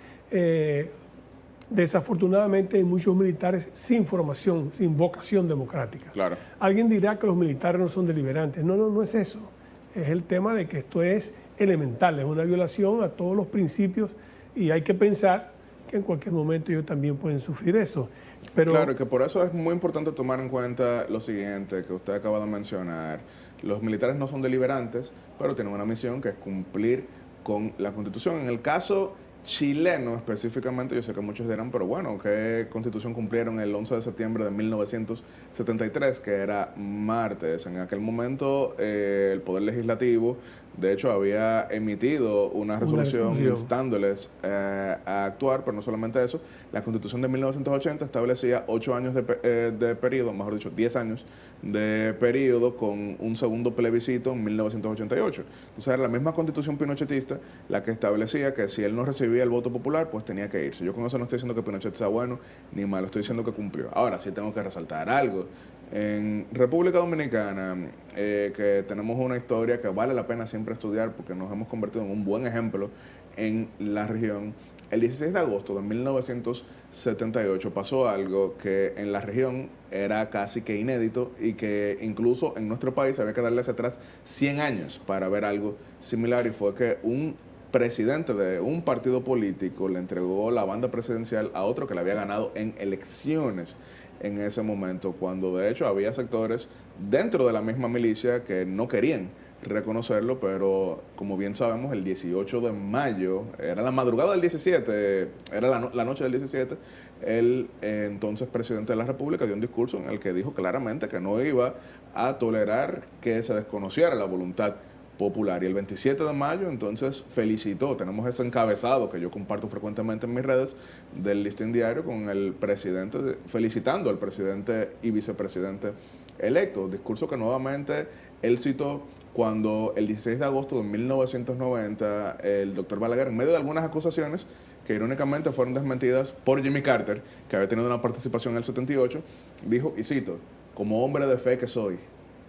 desafortunadamente hay muchos militares sin formación, sin vocación democrática. Claro. Alguien dirá que los militares no son deliberantes. No, no es eso. Es el tema de que esto es elemental, es una violación a todos los principios y hay que pensar que en cualquier momento ellos también pueden sufrir eso. Pero, claro, que por eso es muy importante tomar en cuenta lo siguiente que usted acaba de mencionar. Los militares no son deliberantes, pero tienen una misión que es cumplir con la Constitución. En el caso chileno específicamente, yo sé que muchos dirán, pero bueno, ¿qué Constitución cumplieron el 11 de septiembre de 1973, que era martes? En aquel momento el Poder Legislativo, de hecho, había emitido una resolución instándoles a actuar, pero no solamente eso, la Constitución de 1980 establecía 8 años de periodo, mejor dicho, 10 años de periodo con un segundo plebiscito en 1988. Entonces era la misma Constitución pinochetista la que establecía que si él no recibía el voto popular, pues tenía que irse. Yo con eso no estoy diciendo que Pinochet sea bueno ni malo, estoy diciendo que cumplió. Ahora sí tengo que resaltar algo. En República Dominicana, que tenemos una historia que vale la pena siempre estudiar porque nos hemos convertido en un buen ejemplo en la región, el 16 de agosto de 1978 pasó algo que en la región era casi que inédito y que incluso en nuestro país había que darle hacia atrás 100 años para ver algo similar, y fue que un presidente de un partido político le entregó la banda presidencial a otro que le había ganado en elecciones en ese momento, cuando de hecho había sectores dentro de la misma milicia que no querían reconocerlo, pero como bien sabemos, el 18 de mayo, era la madrugada del 17, era la noche del 17, el entonces presidente de la República dio un discurso en el que dijo claramente que no iba a tolerar que se desconociera la voluntad popular. Y el 27 de mayo, entonces, felicitó, tenemos ese encabezado que yo comparto frecuentemente en mis redes, del Listín Diario con el presidente, felicitando al presidente y vicepresidente electo. Discurso que nuevamente él citó cuando el 16 de agosto de 1990 el doctor Balaguer, en medio de algunas acusaciones que irónicamente fueron desmentidas por Jimmy Carter, que había tenido una participación en el 78, dijo, y cito, como hombre de fe que soy,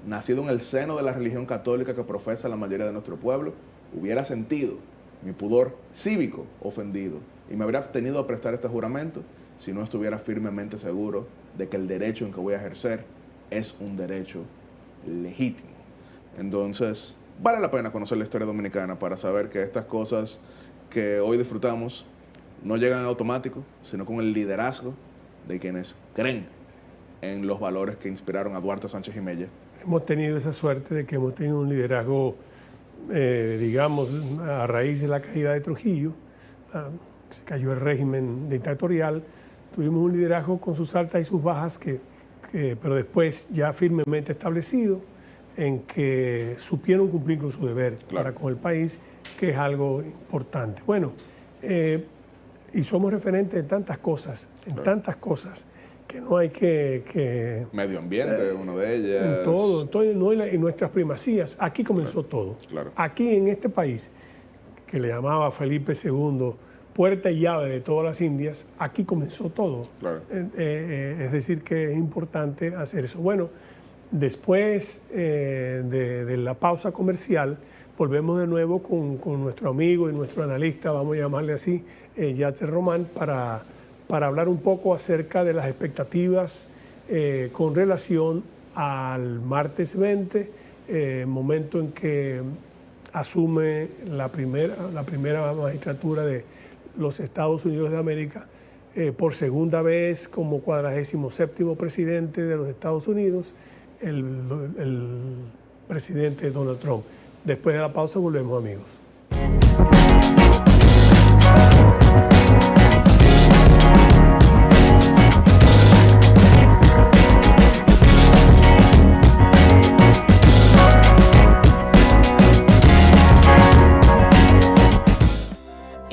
nacido en el seno de la religión católica que profesa la mayoría de nuestro pueblo, hubiera sentido mi pudor cívico ofendido y me habría abstenido a prestar este juramento si no estuviera firmemente seguro de que el derecho en que voy a ejercer es un derecho legítimo. Entonces, vale la pena conocer la historia dominicana para saber que estas cosas que hoy disfrutamos no llegan en automático, sino con el liderazgo de quienes creen en los valores que inspiraron a Duarte Sánchez y Mella. Hemos tenido esa suerte de que hemos tenido un liderazgo, digamos, a raíz de la caída de Trujillo, se cayó el régimen dictatorial, tuvimos un liderazgo con sus altas y sus bajas, pero después ya firmemente establecido, en que supieron cumplir con su deber para con el país, que es algo importante. Bueno, y somos referentes en tantas cosas, que no hay que medio ambiente, una de ellas. En todo en nuestras primacías. Aquí comenzó todo. Claro. Aquí en este país, que le llamaba Felipe II, puerta y llave de todas las Indias, aquí comenzó todo. Claro. Es decir, que es importante hacer eso. Bueno, después de la pausa comercial, volvemos de nuevo con nuestro amigo y nuestro analista, vamos a llamarle así, Yatser Román, para hablar un poco acerca de las expectativas con relación al martes 20, momento en que asume la primera magistratura de los Estados Unidos de América, por segunda vez como 47º presidente de los Estados Unidos, el presidente Donald Trump. Después de la pausa volvemos, amigos.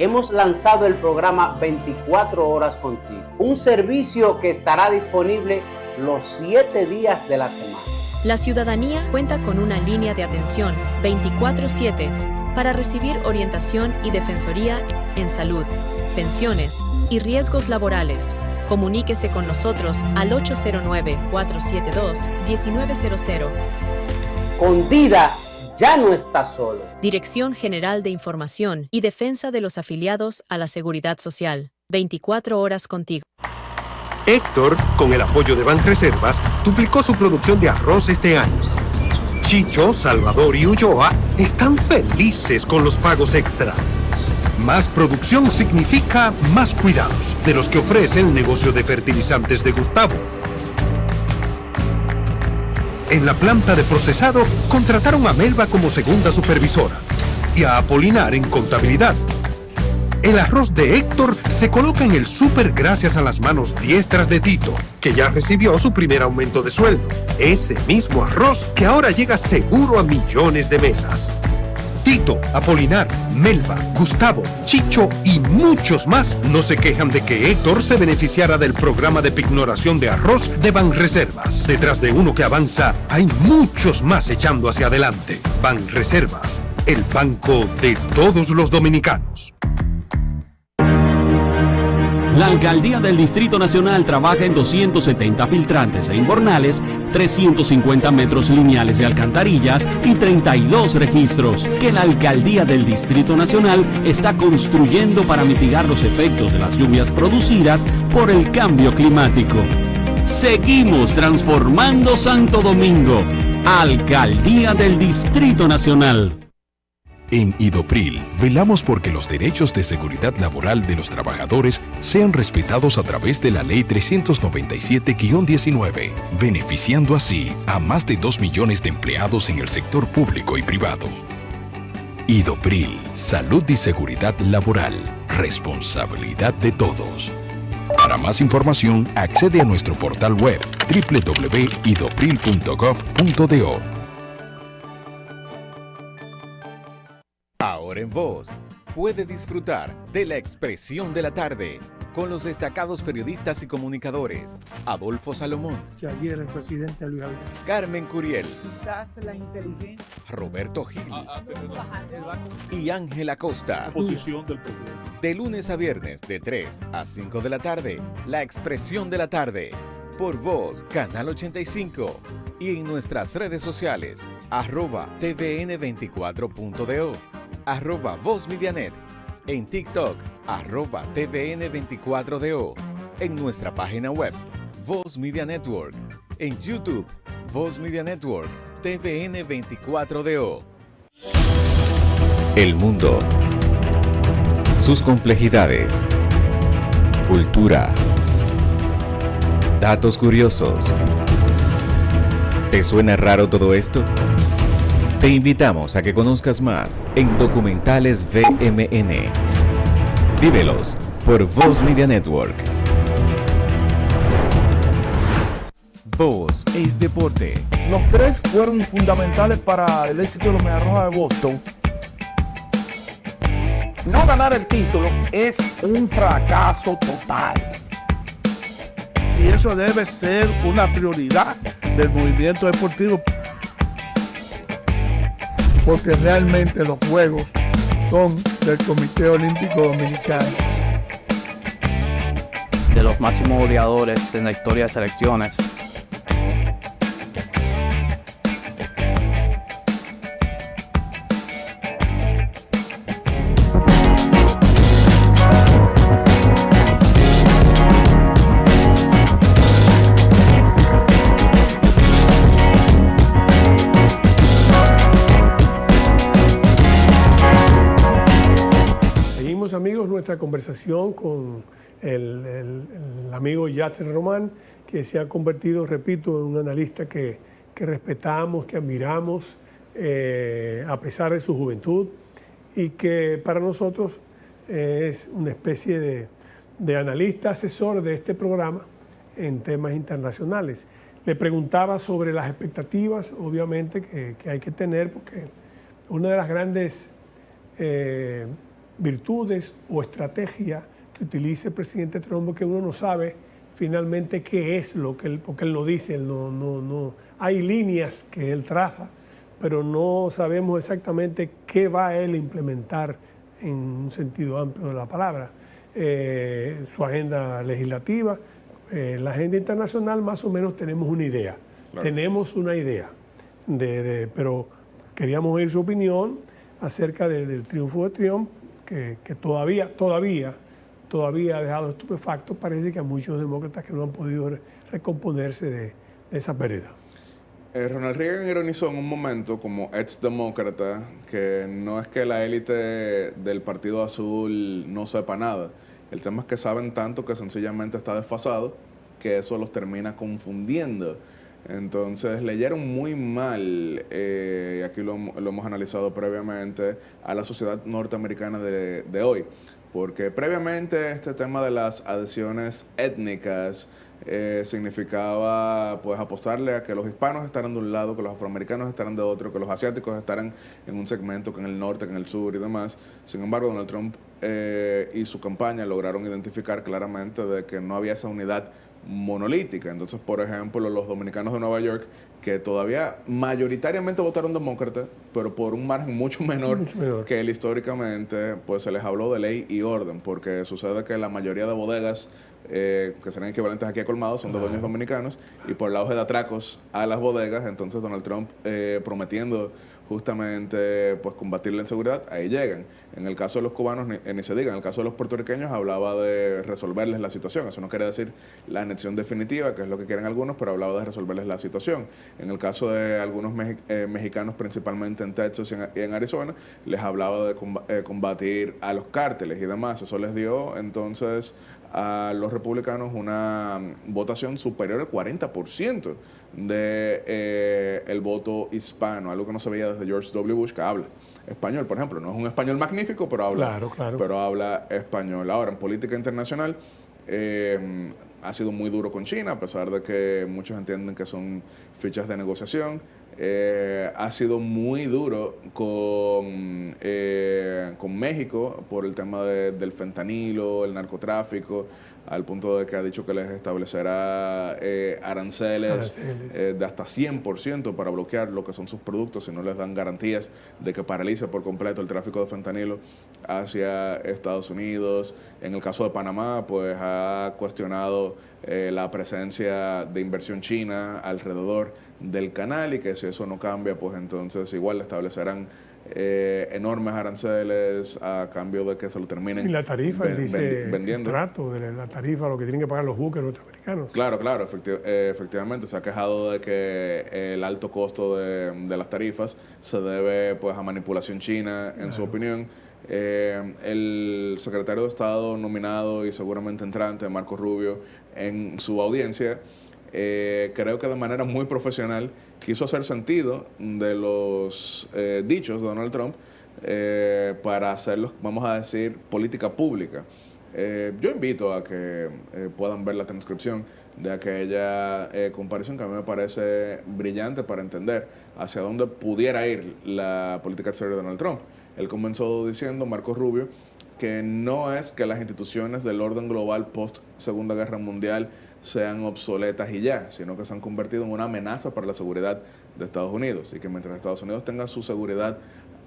hemos lanzado el programa 24 horas contigo, un servicio que estará disponible los 7 días de la semana. La ciudadanía cuenta con una línea de atención 24/7 para recibir orientación y defensoría en salud, pensiones y riesgos laborales. Comuníquese con nosotros al 809-472-1900. Con Dida ya no está solo. Dirección General de Información y Defensa de los Afiliados a la Seguridad Social. 24 horas contigo. Héctor, con el apoyo de Banreservas, duplicó su producción de arroz este año. Chicho, Salvador y Ulloa están felices con los pagos extra. Más producción significa más cuidados, de los que ofrece el negocio de fertilizantes de Gustavo. En la planta de procesado, contrataron a Melba como segunda supervisora y a Apolinar en contabilidad. El arroz de Héctor se coloca en el súper gracias a las manos diestras de Tito, que ya recibió su primer aumento de sueldo. Ese mismo arroz que ahora llega seguro a millones de mesas. Tito, Apolinar, Melba, Gustavo, Chicho y muchos más no se quejan de que Héctor se beneficiara del programa de pignoración de arroz de Banreservas. Detrás de uno que avanza, hay muchos más echando hacia adelante. Banreservas, el banco de todos los dominicanos. La Alcaldía del Distrito Nacional trabaja en 270 filtrantes e invernales, 350 metros lineales de alcantarillas y 32 registros que la Alcaldía del Distrito Nacional está construyendo para mitigar los efectos de las lluvias producidas por el cambio climático. Seguimos transformando Santo Domingo. Alcaldía del Distrito Nacional. En Idopril, velamos porque los derechos de seguridad laboral de los trabajadores sean respetados a través de la Ley 397-19, beneficiando así a más de 2 millones de empleados en el sector público y privado. Idopril, salud y seguridad laboral, responsabilidad de todos. Para más información, accede a nuestro portal web www.idopril.gov.do. Ahora en Voz, puede disfrutar de la expresión de la tarde con los destacados periodistas y comunicadores Adolfo Salomón, Ayer el presidente Luis Abinader, Carmen Curiel, quizás la inteligencia, Roberto Gil y Ángela Costa. Posición del presidente. De lunes a viernes de 3 a 5 de la tarde, la expresión de la tarde. Por Voz, Canal 85 y en nuestras redes sociales, @tvn24.do, @VozMediaNet, en TikTok, @tvn24do, en nuestra página web, Voz Media Network, en YouTube, Voz Media Network, TVN24DO. El mundo, sus complejidades, cultura, datos curiosos. ¿Te suena raro todo esto? Te invitamos a que conozcas más en Documentales VMN. Vívelos por Voz Media Network. Voz es deporte. Los tres fueron fundamentales para el éxito de los Medias Rojas de Boston. no ganar el título es un fracaso total. Y eso debe ser una prioridad del movimiento deportivo. Porque realmente los juegos son del Comité Olímpico Dominicano. De los máximos goleadores en la historia de selecciones. Amigos, nuestra conversación con el amigo Yatser Román, que se ha convertido, repito, en un analista que respetamos, que admiramos, a pesar de su juventud, y que para nosotros es una especie de analista asesor de este programa en temas internacionales. Le preguntaba sobre las expectativas, obviamente, que hay que tener, porque una de las grandes virtudes o estrategia que utilice el presidente Trump, porque uno no sabe finalmente qué es lo que él, porque él no dice, no. Hay líneas que él traza, pero no sabemos exactamente qué va a él implementar en un sentido amplio de la palabra. Su agenda legislativa, la agenda internacional, más o menos tenemos una idea. Claro. Tenemos una idea, pero queríamos oír su opinión acerca del triunfo de Trump, que todavía ha dejado estupefacto, parece que a muchos demócratas que no han podido recomponerse de esa pérdida. Ronald Reagan ironizó en un momento como ex-demócrata que no es que la élite del Partido Azul no sepa nada. El tema es que saben tanto que sencillamente está desfasado, que eso los termina confundiendo. Entonces leyeron muy mal, y aquí lo hemos analizado previamente, a la sociedad norteamericana de hoy. Porque previamente este tema de las adhesiones étnicas significaba pues apostarle a que los hispanos estaran de un lado, que los afroamericanos estaran de otro, que los asiáticos estaran en un segmento, que en el norte, que en el sur y demás. Sin embargo, Donald Trump y su campaña lograron identificar claramente de que no había esa unidad monolítica. Entonces, por ejemplo, los dominicanos de Nueva York, que todavía mayoritariamente votaron demócrata, pero por un margen mucho menor que él históricamente, pues se les habló de ley y orden, porque sucede que la mayoría de bodegas que serán equivalentes aquí a colmados son de dueños dominicanos, y por el auge de atracos a las bodegas, entonces Donald Trump prometiendo justamente pues combatir la inseguridad, ahí llegan. En el caso de los cubanos, ni se diga, en el caso de los puertorriqueños hablaba de resolverles la situación. Eso no quiere decir la anexión definitiva, que es lo que quieren algunos, pero hablaba de resolverles la situación. En el caso de algunos mexicanos, principalmente en Texas y en Arizona, les hablaba de combatir a los cárteles y demás. Eso les dio entonces a los republicanos una votación superior al 40% de el voto hispano, algo que no se veía desde George W. Bush, que habla español, por ejemplo. No es un español magnífico, pero habla español. Ahora, en política internacional, ha sido muy duro con China, a pesar de que muchos entienden que son fichas de negociación. Ha sido muy duro con México por el tema del fentanilo, el narcotráfico, al punto de que ha dicho que les establecerá aranceles de hasta 100% para bloquear lo que son sus productos si no les dan garantías de que paralice por completo el tráfico de fentanilo hacia Estados Unidos. En el caso de Panamá, pues ha cuestionado la presencia de inversión china alrededor del canal, y que si eso no cambia, pues entonces igual le establecerán enormes aranceles a cambio de que se lo terminen y la tarifa, vendiendo. El trato de la tarifa, lo que tienen que pagar los buques norteamericanos. Claro, efectivamente. Se ha quejado de que el alto costo de las tarifas se debe pues a manipulación china, en su opinión. El secretario de Estado nominado y seguramente entrante, Marco Rubio, en su audiencia, creo que de manera muy profesional quiso hacer sentido de los dichos de Donald Trump para hacerlos, vamos a decir, política pública. Yo invito a que puedan ver la transcripción de aquella comparación, que a mí me parece brillante para entender hacia dónde pudiera ir la política exterior de Donald Trump. Él comenzó diciendo, Marco Rubio, que no es que las instituciones del orden global post Segunda Guerra Mundial sean obsoletas y ya, sino que se han convertido en una amenaza para la seguridad de Estados Unidos, y que mientras Estados Unidos tenga su seguridad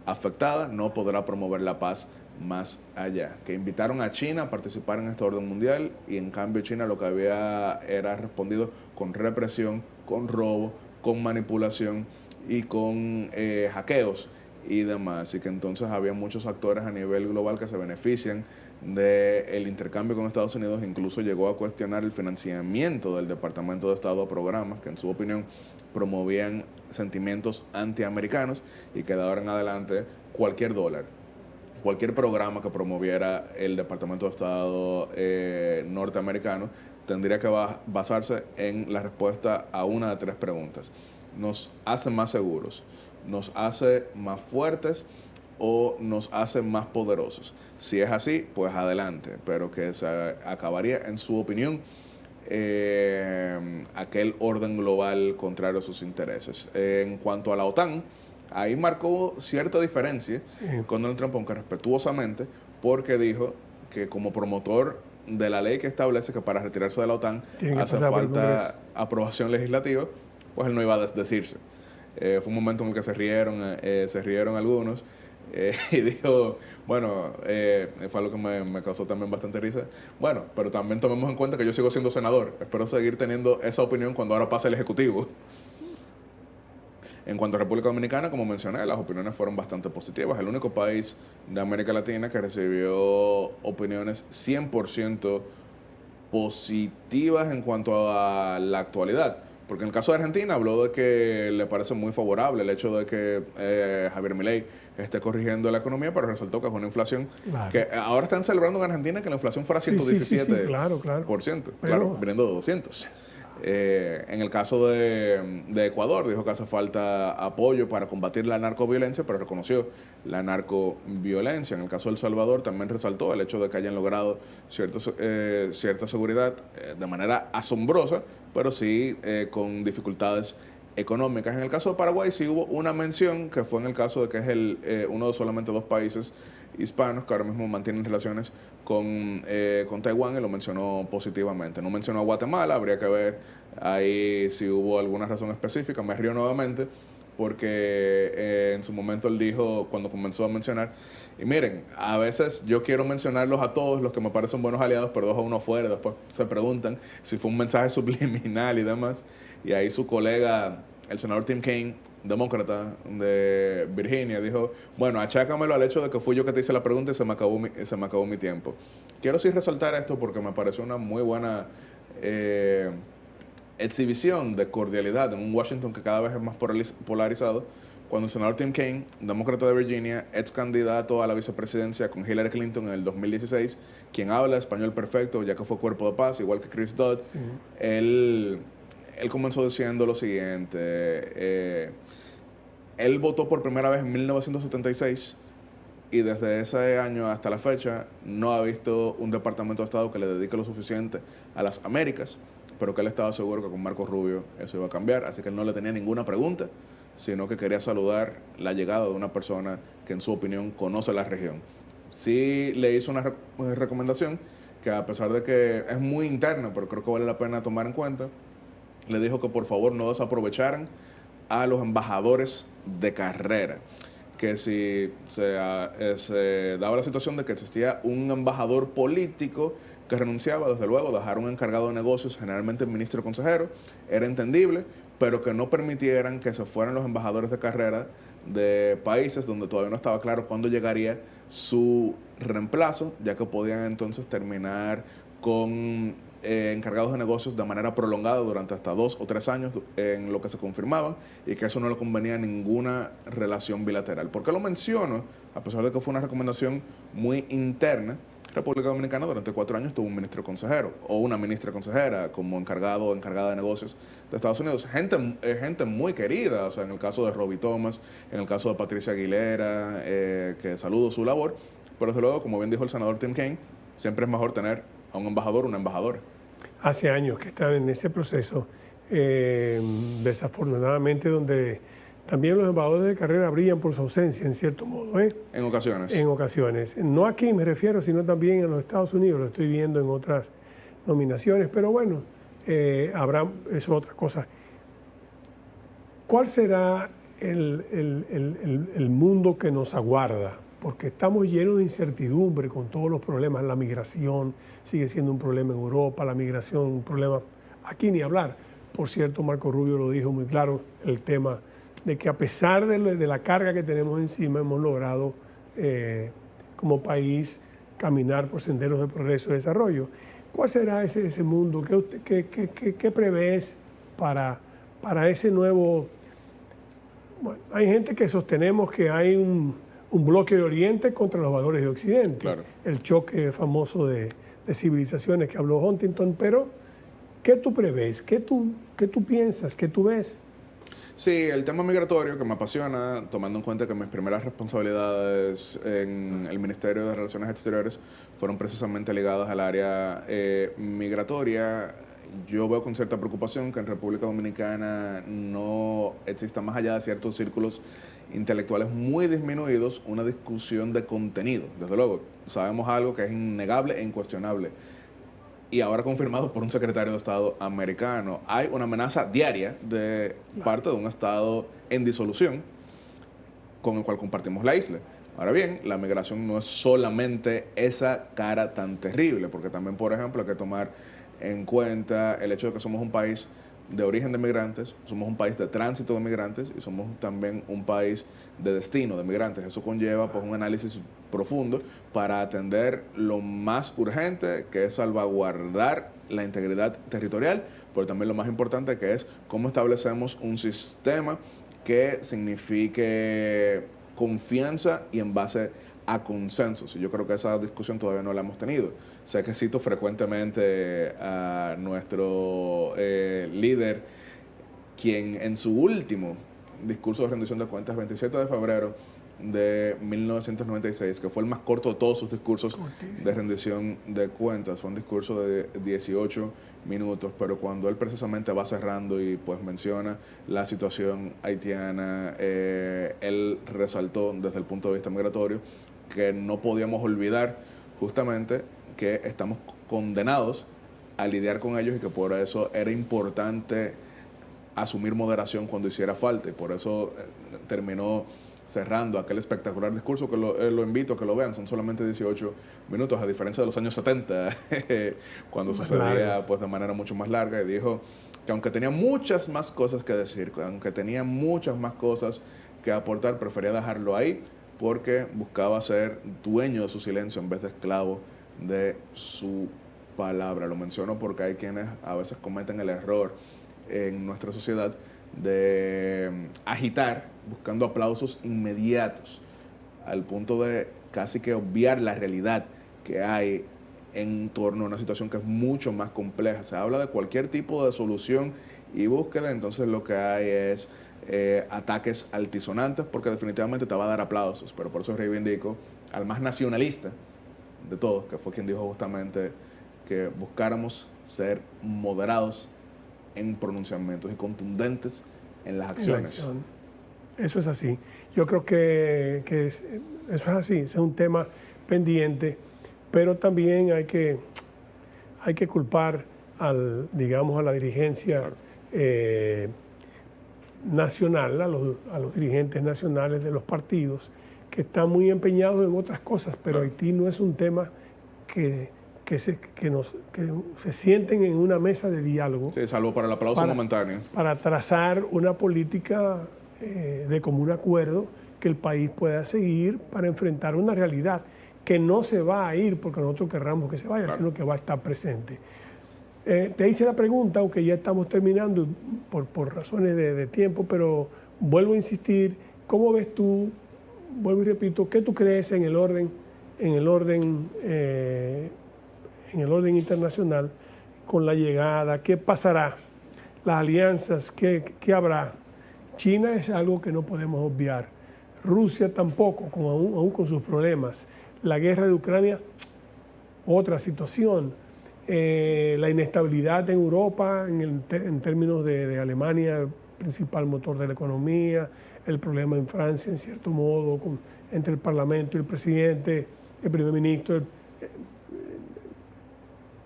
afectada, no podrá promover la paz más allá. Que invitaron a China a participar en este orden mundial, y en cambio China lo que había era respondido con represión, con robo, con manipulación y con hackeos y demás, y que entonces había muchos actores a nivel global que se benefician del intercambio con Estados Unidos. Incluso llegó a cuestionar el financiamiento del Departamento de Estado a programas que en su opinión promovían sentimientos antiamericanos, y que de ahora en adelante cualquier dólar, cualquier programa que promoviera el Departamento de Estado norteamericano tendría que basarse en la respuesta a una de 3 preguntas. ¿Nos hace más seguros? ¿Nos hace más fuertes? ¿O nos hace más poderosos? Si es así, pues adelante, pero que se acabaría, en su opinión, aquel orden global contrario a sus intereses. En cuanto a la OTAN, Ahí marcó cierta diferencia con Donald Trump, aunque respetuosamente, porque dijo que como promotor de la ley que establece que para retirarse de la OTAN hace falta aprobación legislativa, pues él no iba a desdecirse. Fue un momento en el que se rieron algunos, y dijo, bueno, fue algo que me causó también bastante risa. Bueno, pero también tomemos en cuenta que yo sigo siendo senador. Espero seguir teniendo esa opinión cuando ahora pase el Ejecutivo. En cuanto a República Dominicana, como mencioné, las opiniones fueron bastante positivas. El único país de América Latina que recibió opiniones 100% positivas en cuanto a la actualidad. Porque en el caso de Argentina habló de que le parece muy favorable el hecho de que Javier Milei esté corrigiendo la economía, pero resaltó que es una inflación que ahora están celebrando en Argentina que la inflación fuera 117%, claro, viniendo de 200%. En el caso de Ecuador dijo que hace falta apoyo para combatir la narcoviolencia, pero reconoció la narcoviolencia. En el caso de El Salvador también resaltó el hecho de que hayan logrado cierta seguridad de manera asombrosa, pero sí con dificultades económicas. En el caso de Paraguay sí hubo una mención, que fue en el caso de que es uno de solamente 2 países hispanos que ahora mismo mantienen relaciones con Taiwán, y lo mencionó positivamente. No mencionó a Guatemala, habría que ver ahí si hubo alguna razón específica. Me río nuevamente porque en su momento él dijo, cuando comenzó a mencionar, y miren, a veces yo quiero mencionarlos a todos los que me parecen buenos aliados, pero dejo uno fuera, después se preguntan si fue un mensaje subliminal y demás. Y ahí su colega, el senador Tim Kaine, demócrata de Virginia, dijo, bueno, achácamelo al hecho de que fui yo que te hice la pregunta y se me acabó mi tiempo. Quiero sí resaltar esto porque me pareció una muy buena exhibición de cordialidad en un Washington que cada vez es más polarizado, cuando el senador Tim Kaine, demócrata de Virginia, ex candidato a la vicepresidencia con Hillary Clinton en el 2016, quien habla español perfecto, ya que fue cuerpo de paz, igual que Chris Dodd, él comenzó diciendo lo siguiente, él votó por primera vez en 1976 y desde ese año hasta la fecha no ha visto un departamento de Estado que le dedique lo suficiente a las Américas, pero que él estaba seguro que con Marco Rubio eso iba a cambiar, así que él no le tenía ninguna pregunta, sino que quería saludar la llegada de una persona que en su opinión conoce la región. Sí le hizo una recomendación que, a pesar de que es muy interna, pero creo que vale la pena tomar en cuenta, le dijo que por favor no desaprovecharan a los embajadores de carrera, que si se daba la situación de que existía un embajador político que renunciaba, desde luego dejar un encargado de negocios, generalmente el ministro consejero, era entendible, pero que no permitieran que se fueran los embajadores de carrera de países donde todavía no estaba claro cuándo llegaría su reemplazo, ya que podían entonces terminar con encargados de negocios de manera prolongada durante hasta 2 o 3 años en lo que se confirmaban, y que eso no le convenía a ninguna relación bilateral. ¿Por qué lo menciono? A pesar de que fue una recomendación muy interna, República Dominicana durante 4 años tuvo un ministro consejero o una ministra consejera como encargado o encargada de negocios de Estados Unidos. Gente muy querida, o sea, en el caso de Robbie Thomas, en el caso de Patricia Aguilera, que saludo su labor, pero desde luego, como bien dijo el senador Tim Kaine, siempre es mejor tener a un embajador o una embajadora. Hace años que están en ese proceso, desafortunadamente, donde también los embajadores de carrera brillan por su ausencia, en cierto modo. En ocasiones. En ocasiones. No aquí me refiero, sino también en los Estados Unidos. Lo estoy viendo en otras nominaciones, pero bueno, habrá, eso es otra cosa. ¿Cuál será el mundo que nos aguarda? Porque estamos llenos de incertidumbre con todos los problemas. La migración sigue siendo un problema en Europa, la migración un problema aquí ni hablar. Por cierto, Marco Rubio lo dijo muy claro, el tema de que a pesar de la carga que tenemos encima, hemos logrado como país caminar por senderos de progreso y desarrollo. ¿Cuál será ese mundo? ¿Qué prevés para ese nuevo? Bueno, hay gente que sostenemos que hay un bloque de Oriente contra los valores de Occidente. Claro. El choque famoso de civilizaciones que habló Huntington, pero ¿qué tú prevés? ¿Qué tú piensas? ¿Qué tú ves? Sí, el tema migratorio que me apasiona, tomando en cuenta que mis primeras responsabilidades en el Ministerio de Relaciones Exteriores fueron precisamente ligadas al área migratoria. Yo veo con cierta preocupación que en República Dominicana no exista, más allá de ciertos círculos intelectuales muy disminuidos una discusión de contenido. Desde luego, sabemos algo que es innegable e incuestionable. Y ahora confirmado por un secretario de Estado americano. Hay una amenaza diaria de parte de un Estado en disolución con el cual compartimos la isla. Ahora bien, la migración no es solamente esa cara tan terrible, porque también, por ejemplo, hay que tomar en cuenta el hecho de que somos un país de origen de migrantes, somos un país de tránsito de migrantes y somos también un país de destino de migrantes. Eso conlleva pues, un análisis profundo para atender lo más urgente, que es salvaguardar la integridad territorial, pero también lo más importante, que es cómo establecemos un sistema que signifique confianza y en base a consensos. Y yo creo que esa discusión todavía no la hemos tenido. Sé que cito frecuentemente a nuestro líder, quien en su último discurso de rendición de cuentas, 27 de febrero de 1996, que fue el más corto de todos sus discursos de rendición de cuentas, fue un discurso de 18 minutos, pero cuando él precisamente va cerrando y pues menciona la situación haitiana, él resaltó desde el punto de vista migratorio que no podíamos olvidar justamente que estamos condenados a lidiar con ellos y que por eso era importante asumir moderación cuando hiciera falta, y por eso terminó cerrando aquel espectacular discurso que lo invito a que lo vean. Son solamente 18 minutos, a diferencia de los años 70, cuando sucedía pues, de manera mucho más larga, y dijo que aunque tenía muchas más cosas que decir, aunque tenía muchas más cosas que aportar, prefería dejarlo ahí porque buscaba ser dueño de su silencio en vez de esclavo de su palabra. Lo menciono porque hay quienes a veces cometen el error en nuestra sociedad de agitar buscando aplausos inmediatos al punto de casi que obviar la realidad que hay en torno a una situación que es mucho más compleja. Se habla de cualquier tipo de solución y búsqueda, entonces lo que hay es ataques altisonantes porque definitivamente te va a dar aplausos, pero por eso reivindico al más nacionalista de todos, que fue quien dijo justamente que buscáramos ser moderados en pronunciamientos y contundentes en las acciones. Eso es así. Yo creo que eso es así, es un tema pendiente, pero también hay que culpar digamos, a la dirigencia nacional, a los dirigentes nacionales de los partidos, que están muy empeñados en otras cosas, pero Haití no es un tema que se sienten en una mesa de diálogo. Sí, salvo para el aplauso momentáneo. Para trazar una política de común acuerdo que el país pueda seguir para enfrentar una realidad que no se va a ir porque nosotros querramos que se vaya, sino que va a estar presente. Te hice la pregunta, aunque ya estamos terminando por razones de tiempo, pero vuelvo a insistir, ¿cómo ves tú, vuelvo y repito, qué tú crees en el orden internacional con la llegada? ¿Qué pasará? Las alianzas, ¿qué habrá? China es algo que no podemos obviar. Rusia tampoco, aún con sus problemas. La guerra de Ucrania, otra situación. La inestabilidad en Europa en términos de Alemania, el principal motor de la economía, el problema en Francia, en cierto modo, entre el Parlamento y el presidente, el primer ministro.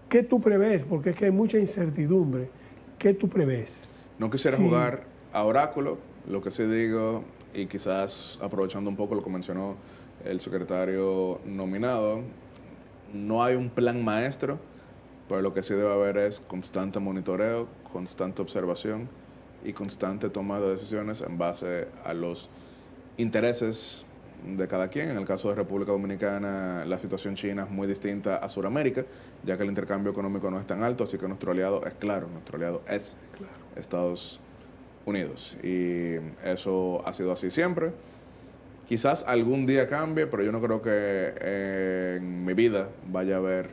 ¿Qué tú prevés? Porque es que hay mucha incertidumbre. ¿Qué tú prevés? No quisiera jugar a oráculo, lo que sí digo, y quizás aprovechando un poco lo que mencionó el secretario nominado, no hay un plan maestro, pero lo que sí debe haber es constante monitoreo, constante observación y constante toma de decisiones en base a los intereses de cada quien. En el caso de República Dominicana, la situación china es muy distinta a Sudamérica, ya que el intercambio económico no es tan alto, así que nuestro aliado es claro, nuestro aliado es Estados Unidos. Y eso ha sido así siempre. Quizás algún día cambie, pero yo no creo que en mi vida vaya a haber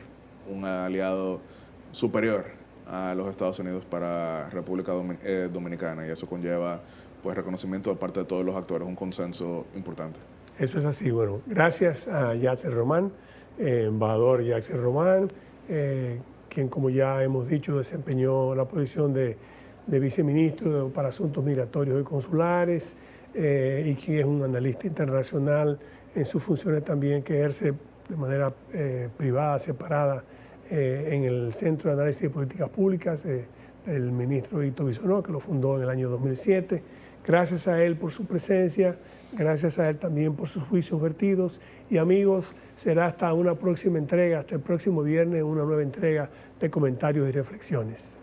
un aliado superior a los Estados Unidos para República Dominicana, y eso conlleva pues reconocimiento de parte de todos los actores, un consenso importante. Eso es así. Bueno, gracias a Yasser Román, embajador Yasser Román, quien, como ya hemos dicho, desempeñó la posición de viceministro para Asuntos Migratorios y Consulares. y quien es un analista internacional en sus funciones también, que ejerce de manera privada, separada, en el Centro de Análisis de Políticas Públicas, el ministro Ito Bisonó, que lo fundó en el año 2007. Gracias a él por su presencia, gracias a él también por sus juicios vertidos. Y amigos, será hasta una próxima entrega, hasta el próximo viernes, una nueva entrega de comentarios y reflexiones.